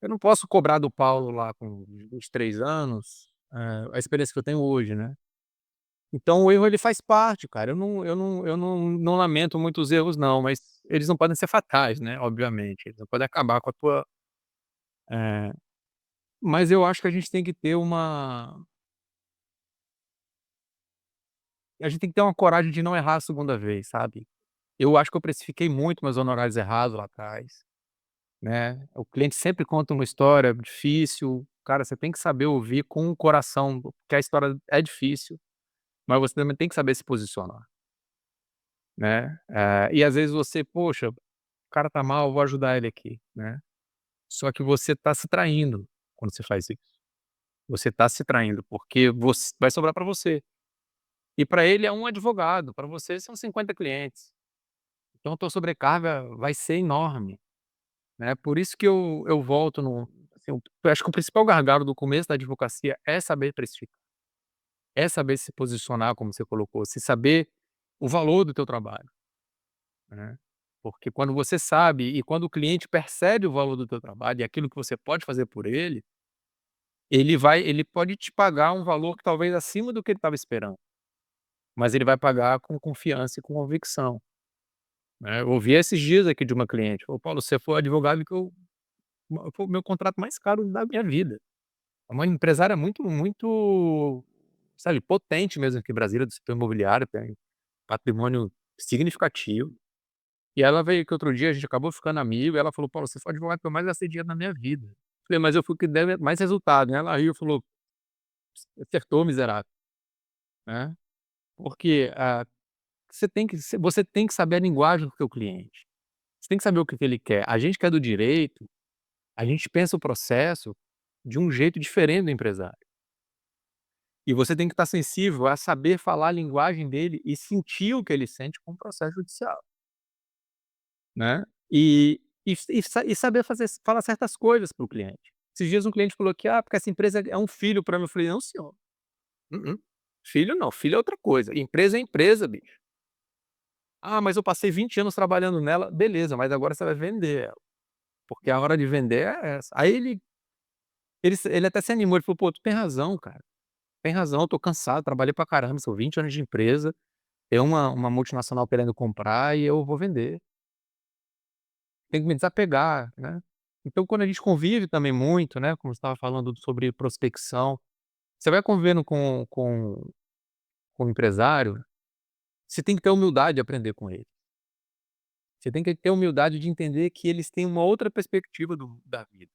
Eu não posso cobrar do Paulo lá com 23 anos, a experiência que eu tenho hoje, né. Então o erro ele faz parte, cara, eu não lamento muito os erros não, mas eles não podem ser fatais, né, obviamente, eles não podem acabar com a tua eh, mas eu acho que a gente tem que ter uma coragem de não errar a segunda vez, sabe. Eu acho que eu precifiquei muito meus honorários errados lá atrás, né. O cliente sempre conta uma história difícil, cara, você tem que saber ouvir com o coração, porque a história é difícil, mas você também tem que saber se posicionar, né. E às vezes você: "Poxa, o cara tá mal, eu vou ajudar ele aqui", né. Só que você tá se traindo quando você faz isso. Você tá se traindo, porque vai sobrar pra você. E pra ele é um advogado, pra você são 50 clientes. Então a tua sobrecarga vai ser enorme, né. Por isso que eu volto no assim, eu acho que o principal gargalo do começo da advocacia é saber precificar, é saber se posicionar, como você colocou, se saber o valor do teu trabalho, né. Porque quando você sabe e quando o cliente percebe o valor do teu trabalho e aquilo que você pode fazer por ele, ele pode te pagar um valor que talvez acima do que ele estava esperando, mas ele vai pagar com confiança e com convicção, né. Eu ouvi esses dias aqui de uma cliente, falou: "Paulo, você foi o advogado que foi o meu contrato mais caro da minha vida". É uma empresária muito, sabe, potente mesmo aqui em Brasília, do setor imobiliário, tem patrimônio significativo. E ela veio aqui outro dia, a gente acabou ficando amigo, e ela falou: "Paulo, você foi o advogado que eu mais gastei dinheiro na minha vida". Falei: "Mas eu fui o que deu mais resultado", né. Ela riu e falou: "Acertou, miserável", né. Porque, você tem que saber a linguagem do teu cliente. Você tem que saber o que que ele quer. A gente que é do direito, a gente pensa o processo de um jeito diferente do empresário. E você tem que estar sensível a saber falar a linguagem dele e sentir o que ele sente com o processo judicial, né. E saber falar certas coisas para o cliente. Esses dias um cliente falou que: "Ah, porque essa empresa é um filho para mim", eu falei: "Não senhor, filho não, filho é outra coisa, empresa é empresa bicho". "Ah, mas eu passei 20 anos trabalhando nela", beleza, mas agora você vai vender ela, porque a hora de vender é essa. Aí ele até se animou, ele falou: "Pô, tu tem razão cara, tem razão, eu tô cansado, trabalhei pra caramba, são 20 anos de empresa, tem uma multinacional querendo comprar e eu vou vender, tenho que me desapegar", né. Então quando a gente convive também muito, né, como você estava falando sobre prospecção, você vai convivendo com o empresário, você tem que ter humildade de aprender com ele. Você tem que ter humildade de entender que eles têm uma outra perspectiva da vida.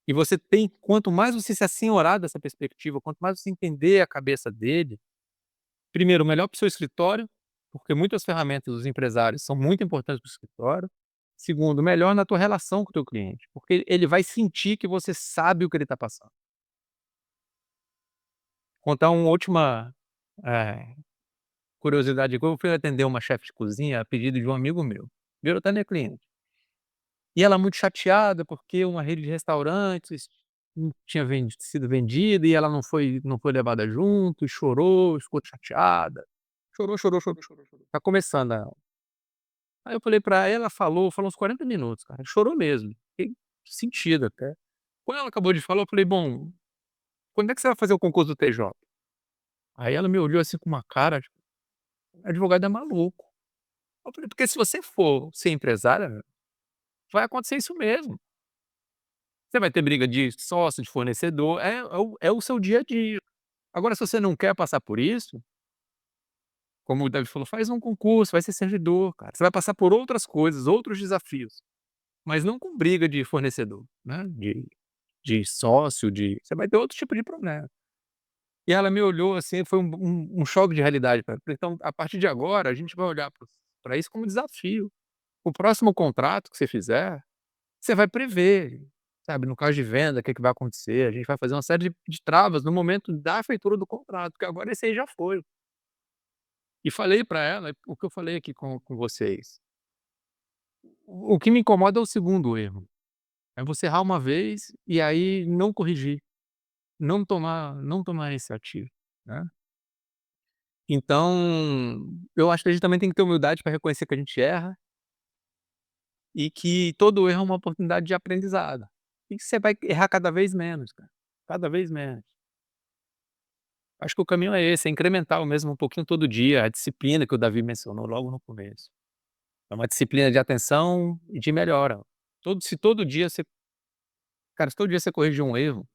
E você tem quanto mais você se assenhorar dessa perspectiva, quanto mais você entender a cabeça dele, primeiro, melhor para o seu escritório, porque muitas ferramentas dos empresários são muito importantes para o escritório. Segundo, melhor na tua relação com o teu cliente, porque ele vai sentir que você sabe o que ele está passando. Contar uma última, eh, curiosidade aqui, eu fui atender uma chefe de cozinha a pedido de um amigo meu, virou até minha cliente. E ela muito chateada, porque uma rede de restaurantes não tinha sido vendida e ela não foi levada junto, e chorou, ficou chateada. Chorou, chorou, chorou, chorou, chorou. Tá começando a Aí eu falei pra ela, falou uns 40 minutos, cara, chorou mesmo, fiquei sentido até. Quando ela acabou de falar, eu falei: "Bom, quando é que você vai fazer o concurso do TJ?" Aí ela me olhou assim com uma cara, tipo: "Advogado é maluco". Eu falei: "Porque se você for ser empresária, vai acontecer isso mesmo. Você vai ter briga de sócio, de fornecedor, é o seu dia a dia. Agora se você não quer passar por isso, como o Davi falou, faz um concurso, vai ser servidor, cara. Você vai passar por outras coisas, outros desafios, mas não com briga de fornecedor, né, de sócio, você vai ter outro tipo de problema". E ela me olhou assim, foi um choque de realidade pra ela. Falei: "Então, a partir de agora, a gente vai olhar pra isso como desafio. O próximo contrato que você fizer, você vai prever, sabe, no caso de venda, o que que vai acontecer, a gente vai fazer uma série de travas no momento da feitura do contrato, porque agora esse aí já foi". E falei pra ela o que eu falei aqui com vocês. O que me incomoda é o segundo erro, é você errar uma vez e aí não corrigir, não tomar a iniciativa, né. Então, eu acho que a gente também tem que ter humildade para reconhecer que a gente erra e que todo erro é uma oportunidade de aprendizado. E que você vai errar cada vez menos, cara, cada vez menos. Acho que o caminho é esse, é incremental mesmo um pouquinho todo dia, a disciplina que o Davi mencionou logo no começo. É uma disciplina de atenção e de melhora. Se todo dia você Cara, se todo dia você corrigir um erro,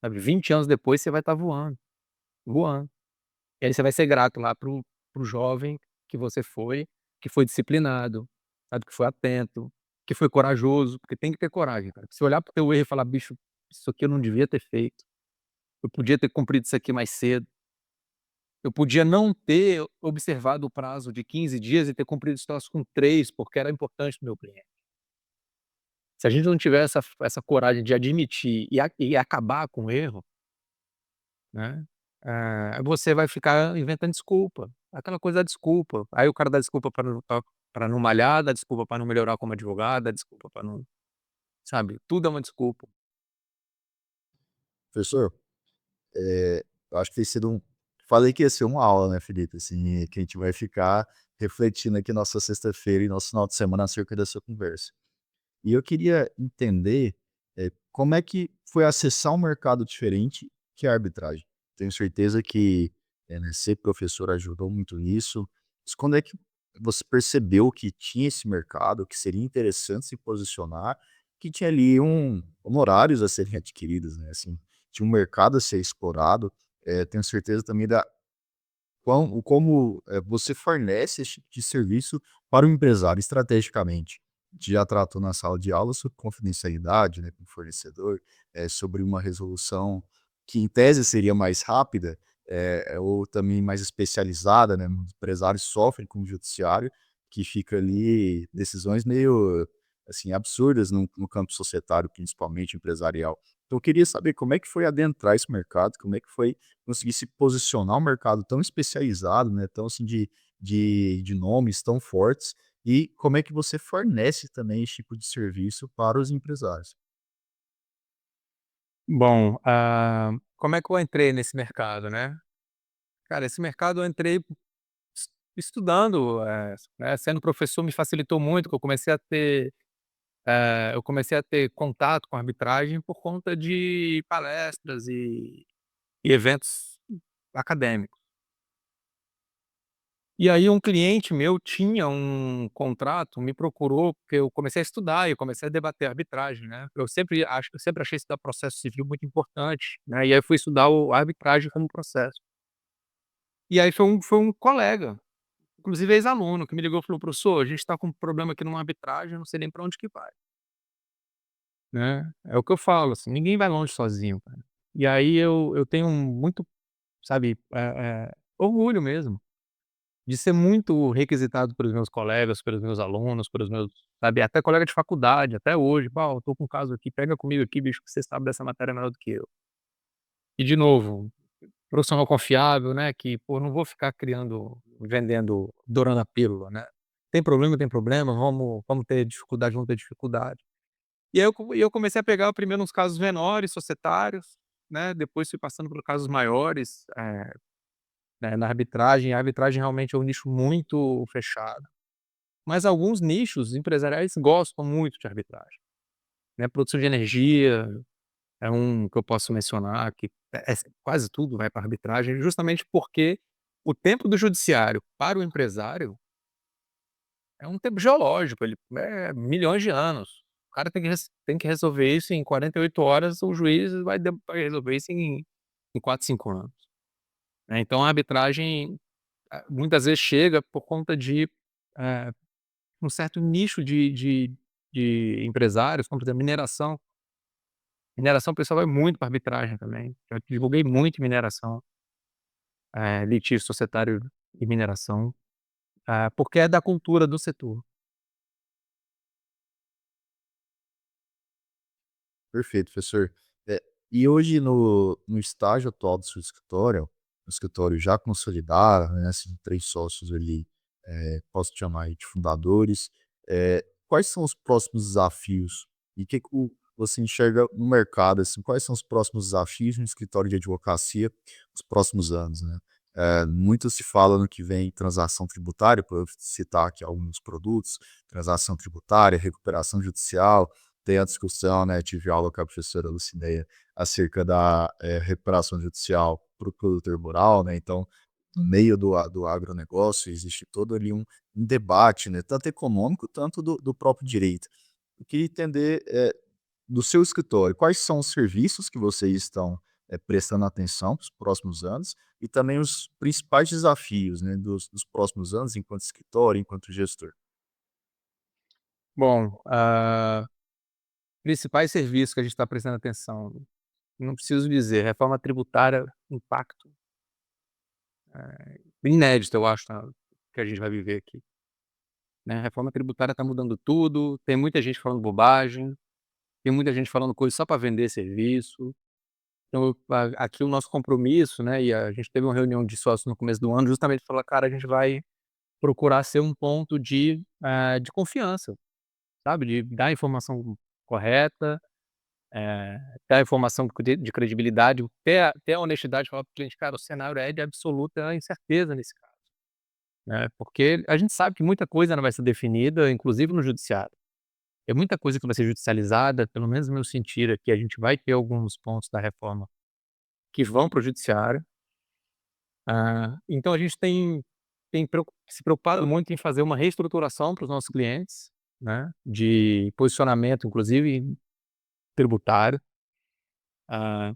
sabe, 20 anos depois você vai estar voando, voando. E aí você vai ser grato lá para o jovem que você foi, que foi disciplinado, sabe, que foi atento, que foi corajoso, porque tem que ter coragem, cara. Se olhar para o teu erro e falar: "Bicho, isso aqui eu não devia ter feito, eu podia ter cumprido isso aqui mais cedo, eu podia não ter observado o prazo de 15 dias e ter cumprido esse troço com 3, porque era importante para o meu cliente". Se a gente não tiver essa coragem de admitir e acabar com o erro, né, você vai ficar inventando desculpa, aquela coisa da desculpa. Aí o cara dá desculpa para não malhar, dá desculpa para não melhorar como advogado, dá desculpa para não, sabe, tudo é uma desculpa. Professor, eu acho que tem sido falei que ia ser uma aula, né, Felipe, assim, que a gente vai ficar refletindo aqui nossa sexta-feira e nosso final de semana acerca dessa conversa. E eu queria entender, como é que foi acessar um mercado diferente que é a arbitragem. Tenho certeza que, né, ser professor ajudou muito nisso. Mas quando é que você percebeu que tinha esse mercado, que seria interessante se posicionar, que tinha ali honorários a serem adquiridos, né, assim, tinha um mercado a ser explorado. Tenho certeza também da como, você fornece esse tipo de serviço para o empresário estrategicamente. Já tratou na sala de aula sobre confidencialidade, né, com o fornecedor, sobre uma resolução que em tese seria mais rápida, ou também mais especializada, né, os empresários sofrem com o judiciário, que fica ali decisões meio, assim, absurdas no campo societário, principalmente empresarial. Então eu queria saber como é que foi adentrar esse mercado, como é que foi conseguir se posicionar um mercado tão especializado, né, tão assim de nomes tão fortes, e como é que você fornece também esse tipo de serviço para os empresários? Bom, como é que eu entrei nesse mercado, né? Cara, esse mercado eu entrei estudando, né, sendo professor me facilitou muito, que eu comecei a ter contato com arbitragem por conta de palestras e eventos acadêmicos. E aí um cliente meu tinha um contrato, me procurou, porque eu comecei a estudar e eu comecei a debater arbitragem, né. Eu sempre achei estudar processo civil muito importante, né, e aí eu fui estudar a arbitragem como processo. E aí foi um colega, inclusive ex-aluno, que me ligou e falou: "Professor, a gente está com um problema aqui numa arbitragem, eu não sei nem para onde que vai", né. É o que eu falo, assim, ninguém vai longe sozinho, cara. E aí eu tenho muito, sabe, orgulho mesmo de ser muito requisitado pelos meus colegas, pelos meus alunos, pelos meus, sabe, até colega de faculdade, até hoje: "Pau, tô com um caso aqui, pega comigo aqui bicho que você sabe dessa matéria melhor do que eu". E de novo, profissional confiável, né, que, pô, não vou ficar dourando a pílula, né. Tem problema, vamos ter dificuldade, vamos ter dificuldade. E aí eu comecei a pegar primeiro uns casos menores, societários, né, depois fui passando por casos maiores, né, na arbitragem. A arbitragem realmente é um nicho muito fechado. Mas alguns nichos empresariais gostam muito de arbitragem, né, produção de energia é um que eu posso mencionar que quase tudo vai para arbitragem, justamente porque o tempo do judiciário para o empresário é um tempo geológico, ele é milhões de anos. O cara tem que resolver isso em 48 horas, o juiz vai resolver isso em 4, 5 anos, né. Então a arbitragem, muitas vezes chega por conta de, eh, um certo nicho de empresários, como por exemplo mineração. Mineração o pessoal vai muito para arbitragem também. Já divulguei muito mineração, litígio societário e mineração, porque é da cultura do setor. Perfeito, professor. E hoje no estágio atual do seu escritório, um escritório já consolidado, né, assim, 3 sócios ali, posso chamar aí de fundadores, quais são os próximos desafios? E que você enxerga no mercado, assim, quais são os próximos desafios no escritório de advocacia nos próximos anos, né? Muito se fala no que vem transação tributária, para eu citar aqui alguns produtos, transação tributária, recuperação judicial, tem a discussão, né, tive aula com a professora Lucineia acerca da, recuperação judicial para o produtor rural, né, então, no meio do agronegócio existe todo ali um debate, né, tanto econômico, tanto do próprio direito. Eu queria entender, do seu escritório, quais são os serviços que vocês estão, prestando atenção para os próximos anos e também os principais desafios, né, dos próximos anos enquanto escritório, enquanto gestor? Bom, principais serviços que a gente está prestando atenção, não preciso dizer, reforma tributária, impacto inédito eu acho, que a gente vai viver aqui, né. A reforma tributária está mudando tudo, tem muita gente falando bobagem, tem muita gente falando coisa só para vender serviço. Então, aqui o nosso compromisso, né, e a gente teve uma reunião de sócios no começo do ano, justamente falar: "Cara, a gente vai procurar ser um ponto de confiança, sabe, de dar a informação correta, dar a informação de credibilidade, ter a honestidade de falar para o cliente: "Cara, o cenário é de absoluta incerteza nesse caso", né, porque a gente sabe que muita coisa não vai ser definida, inclusive no judiciário. Tem muita coisa que vai ser judicializada, pelo menos no meu sentir aqui, a gente vai ter alguns pontos da reforma que vão para o judiciário. Então a gente tem se preocupado muito em fazer uma reestruturação para os nossos clientes, né, de posicionamento, inclusive tributário. Ah,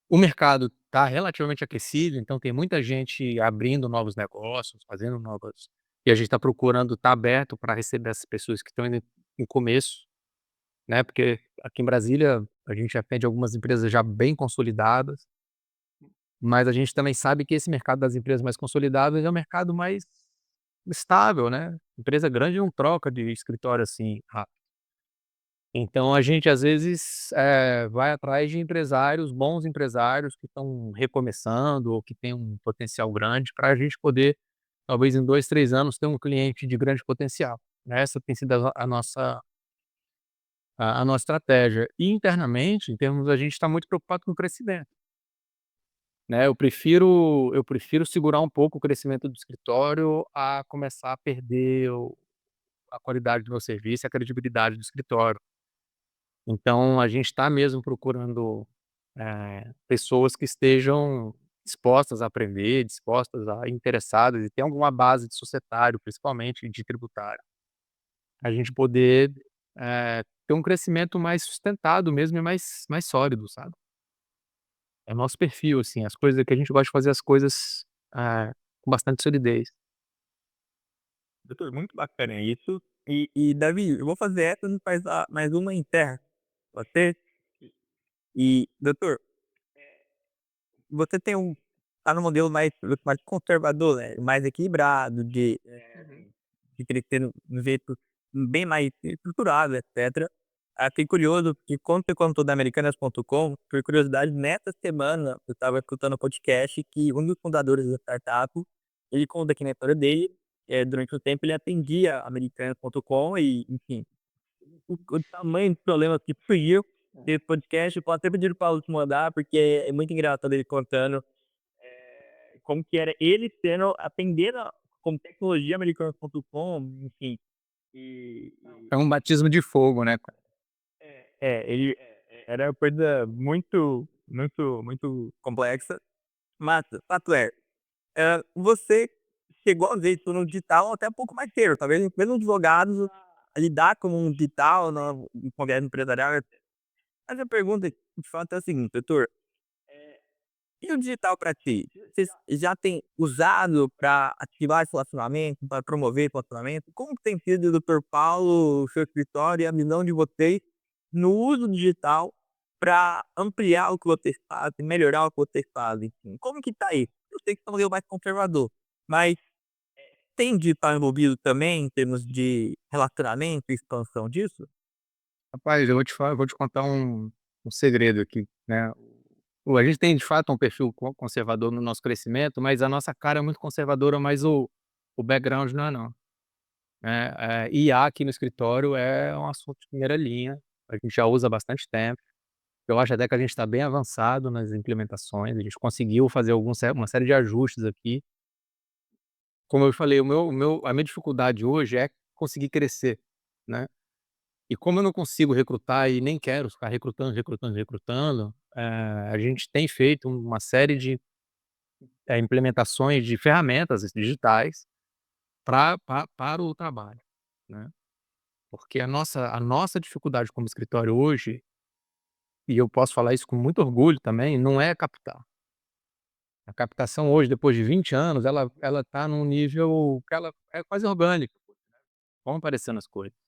o mercado está relativamente aquecido, então tem muita gente abrindo novos negócios, fazendo novas, e a gente está procurando estar aberto para receber essas pessoas que estão indo em começo, né, porque aqui em Brasília a gente atende algumas empresas já bem consolidadas, mas a gente também sabe que esse mercado das empresas mais consolidadas é um mercado mais estável, né. Empresa grande não troca de escritório assim rápido. Então a gente às vezes, vai atrás de empresários, bons empresários que estão recomeçando ou que têm um potencial grande para a gente poder, talvez em 2, 3 anos, ter um cliente de grande potencial, né. Essa tem sido a nossa estratégia. E internamente, em termos a gente está muito preocupado com o crescimento, né. Eu prefiro segurar um pouco o crescimento do escritório a começar a perder a qualidade do meu serviço e a credibilidade do escritório. Então a gente está mesmo procurando, pessoas que estejam dispostas a aprender, dispostas a interessadas e ter alguma base de societário, principalmente de tributário. A gente poder, ter um crescimento mais sustentado mesmo e mais sólido, sabe. É o nosso perfil, assim, as coisas que a gente gosta de fazer as coisas, com bastante solidez. Doutor, muito bacana isso. E Davi, eu vou fazer essa, e faz mais uma encerra, pode ser? Doutor, você tem tá no modelo mais conservador, né, mais equilibrado, Uhum. de crescer no jeito bem mais estruturado, etcétera. Fiquei curioso, porque quando você contou da Americanas.com, por curiosidade, nessa semana eu estava escutando um podcast que um dos fundadores da startup, ele conta que na história dele, durante o tempo ele atendia a Americanas.com e, enfim, o tamanho dos problemas que surgiu desse podcast, eu posso até pedir para o Paulo te mandar, porque é muito engraçado ele contando, como que era ele tendo atendendo como tecnologia Americanas.com, enfim, e É um batismo de fogo, né, cara. ele era uma coisa muito, muito, muito complexa, mas fato é, você chegou a ver isso no digital até um pouco mais cedo, talvez mesmo os advogados a lidar com um digital com a viés empresarial, etcétera. Mas a pergunta de fato é a seguinte, doutor, e o digital para ti? Vocês já têm usado para ativar esse relacionamento, para promover esse relacionamento? Como que tem sido, doutor Paulo, o seu escritório e a visão de vocês no uso digital para ampliar o que vocês fazem, melhorar o que vocês fazem? Enfim, como que tá isso? Eu sei que você é um modelo mais conservador, mas tem digital envolvido também em termos de relacionamento e expansão disso? Rapaz, eu vou te contar um segredo aqui, né. A gente tem de fato um perfil conservador no nosso crescimento, mas a nossa cara é muito conservadora, mas o background não é não. IA aqui no escritório é um assunto de primeira linha, a gente já usa há bastante tempo. Eu acho até que a gente está bem avançado nas implementações, a gente conseguiu fazer uma série de ajustes aqui. Como eu falei, a minha dificuldade hoje é conseguir crescer, né. E como eu não consigo recrutar e nem quero ficar recrutando, recrutando, recrutando, a gente tem feito uma série de, implementações de ferramentas digitais para o trabalho, né. Porque a nossa dificuldade como escritório hoje, e eu posso falar isso com muito orgulho também, não é captar. A captação hoje, depois de 20 anos, ela está num nível que ela é quase orgânica, vão aparecendo as coisas.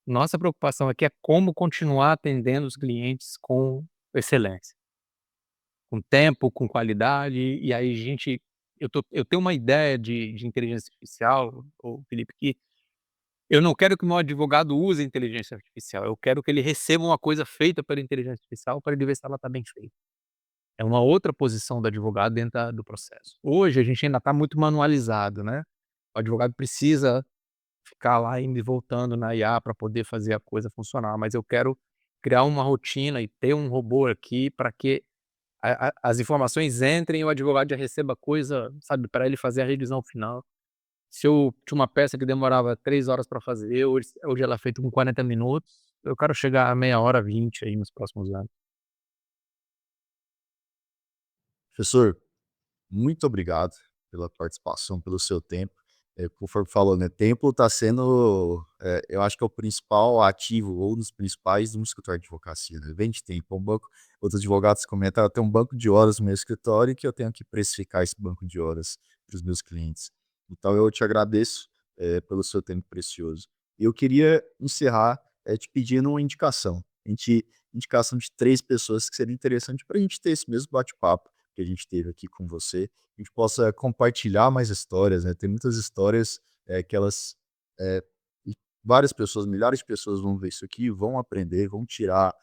Nossa preocupação aqui é como continuar atendendo os clientes com excelência, com tempo, com qualidade, e aí eu tenho uma ideia de inteligência artificial, ô Felipe, que eu não quero que o meu advogado use a inteligência artificial, eu quero que ele receba uma coisa feita pela inteligência artificial para ele ver se ela está bem feita. É uma outra posição do advogado dentro do processo. Hoje a gente ainda está muito manualizado, né. O advogado precisa ficar lá indo e voltando na IA para poder fazer a coisa funcionar, mas eu quero criar uma rotina e ter um robô aqui para que as informações entrem e o advogado já receba a coisa, sabe, para ele fazer a revisão final. Se eu tinha uma peça que demorava 3 horas para fazer, hoje ela é feita com 40 minutos, eu quero chegar a meia hora, 20 aí nos próximos anos. Professor, muito obrigado pela participação, pelo seu tempo. Conforme falou, né, tempo está sendo, eu acho que é o principal ativo ou um dos principais de um escritório de advocacia, né, vende tempo. Outros advogados comentam: "Ah, tem um banco de horas no meu escritório que eu tenho que precificar esse banco de horas para os meus clientes". Então eu te agradeço, pelo seu tempo precioso. E eu queria encerrar, te pedindo uma indicação. Indicação de 3 pessoas que seria interessante para a gente ter esse mesmo bate-papo que a gente teve aqui com você, a gente possa compartilhar mais histórias, né, tem muitas histórias, que elas, eh, e várias pessoas, milhares de pessoas vão ver isso aqui, vão aprender, vão tirar,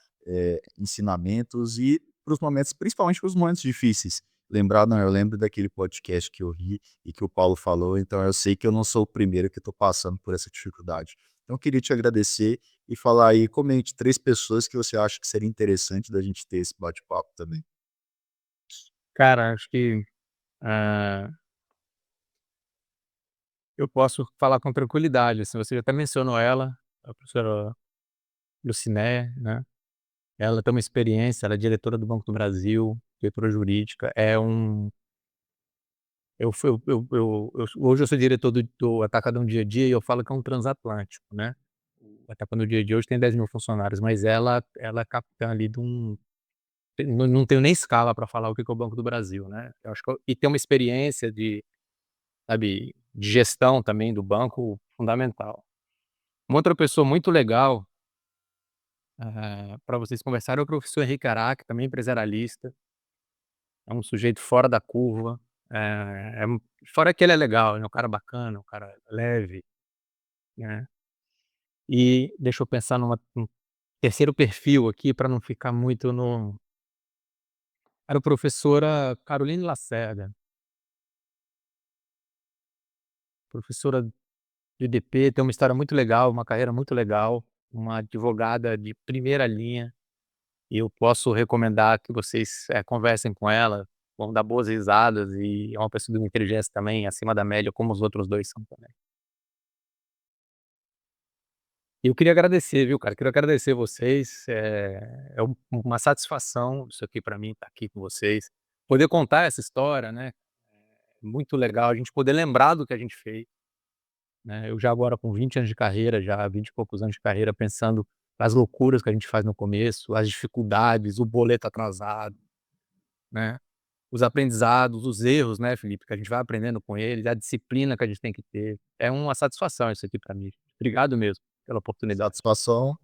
ensinamentos e para os momentos principalmente para os momentos difíceis. Lembrar: "Não, eu lembro daquele podcast que eu vi e que o Paulo falou, então eu sei que eu não sou o primeiro que estou passando por essa dificuldade". Então eu queria te agradecer e falar aí, comente 3 pessoas que você acha que seria interessante da gente ter esse bate-papo também. Cara, acho que, ah, eu posso falar com tranquilidade, assim, você já até mencionou ela, a professora Lucinéia, né, ela tem uma experiência, ela é diretora do Banco do Brasil, diretora jurídica, hoje eu sou diretor do Atacadão Dia a Dia e eu falo que é um transatlântico, né. O Atacadão Dia a Dia hoje tem 10.000 funcionários, mas ela é capitã ali de um não tenho nem escala para falar o que que é o Banco do Brasil, né. Eu acho que e tem uma experiência sabe, de gestão também do banco fundamental. Uma outra pessoa muito legal, para vocês conversarem é o professor Henrique Araque, também empresarialista, é um sujeito fora da curva, fora que ele é legal, ele é um cara bacana, um cara leve, né. E deixa eu pensar num terceiro perfil aqui para não ficar muito no era a professora Caroline Lacerda, professora do IDP, tem uma história muito legal, uma carreira muito legal, uma advogada de primeira linha. E eu posso recomendar que vocês, conversem com ela, vão dar boas risadas e é uma pessoa de uma inteligência também acima da média, como os outros 2 são também. E eu queria agradecer, viu, cara, queria agradecer vocês, é uma satisfação isso aqui para mim estar aqui com vocês, poder contar essa história, né, muito legal a gente poder lembrar do que a gente fez, né. Eu já agora com 20 anos de carreira, já 20 e poucos anos de carreira, pensando as loucuras que a gente faz no começo, as dificuldades, o boleto atrasado, né, os aprendizados, os erros, né, Felipe, que a gente vai aprendendo com eles, a disciplina que a gente tem que ter. É uma satisfação isso aqui para mim. Obrigado mesmo pela oportunidade. Satisfação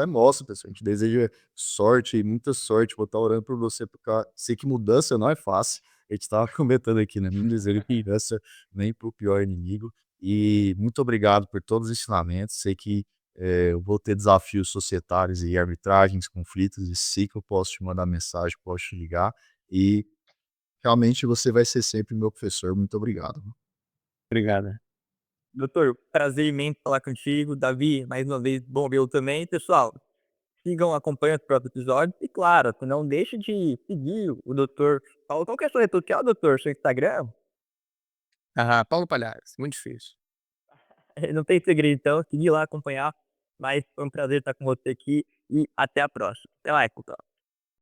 é nossa, pessoal. A gente deseja sorte e muita sorte. Vou estar orando por você, porque eu sei que mudança não é fácil. A gente estava comentando aqui, né? Não desejo mudança nem para o pior inimigo. E muito obrigado por todos os ensinamentos. Sei que eu vou ter desafios societários e arbitragens, conflitos, e sei que eu posso te mandar mensagem, posso te ligar. E realmente você vai ser sempre meu professor. Muito obrigado. Obrigado. Doutor, prazer imenso falar contigo. Davi, mais uma vez, bom vê-lo também. Pessoal, sigam, acompanhem os próximos episódios. E claro, não deixe de seguir o doutor Paulo. Qual que é a sua rede social, doutor? Seu Instagram? Ah, Paulo Palhares, muito difícil. Não tem segredo, então. Seguir lá, acompanhar. Mas foi um prazer estar com você aqui e até a próxima. Até mais, pessoal.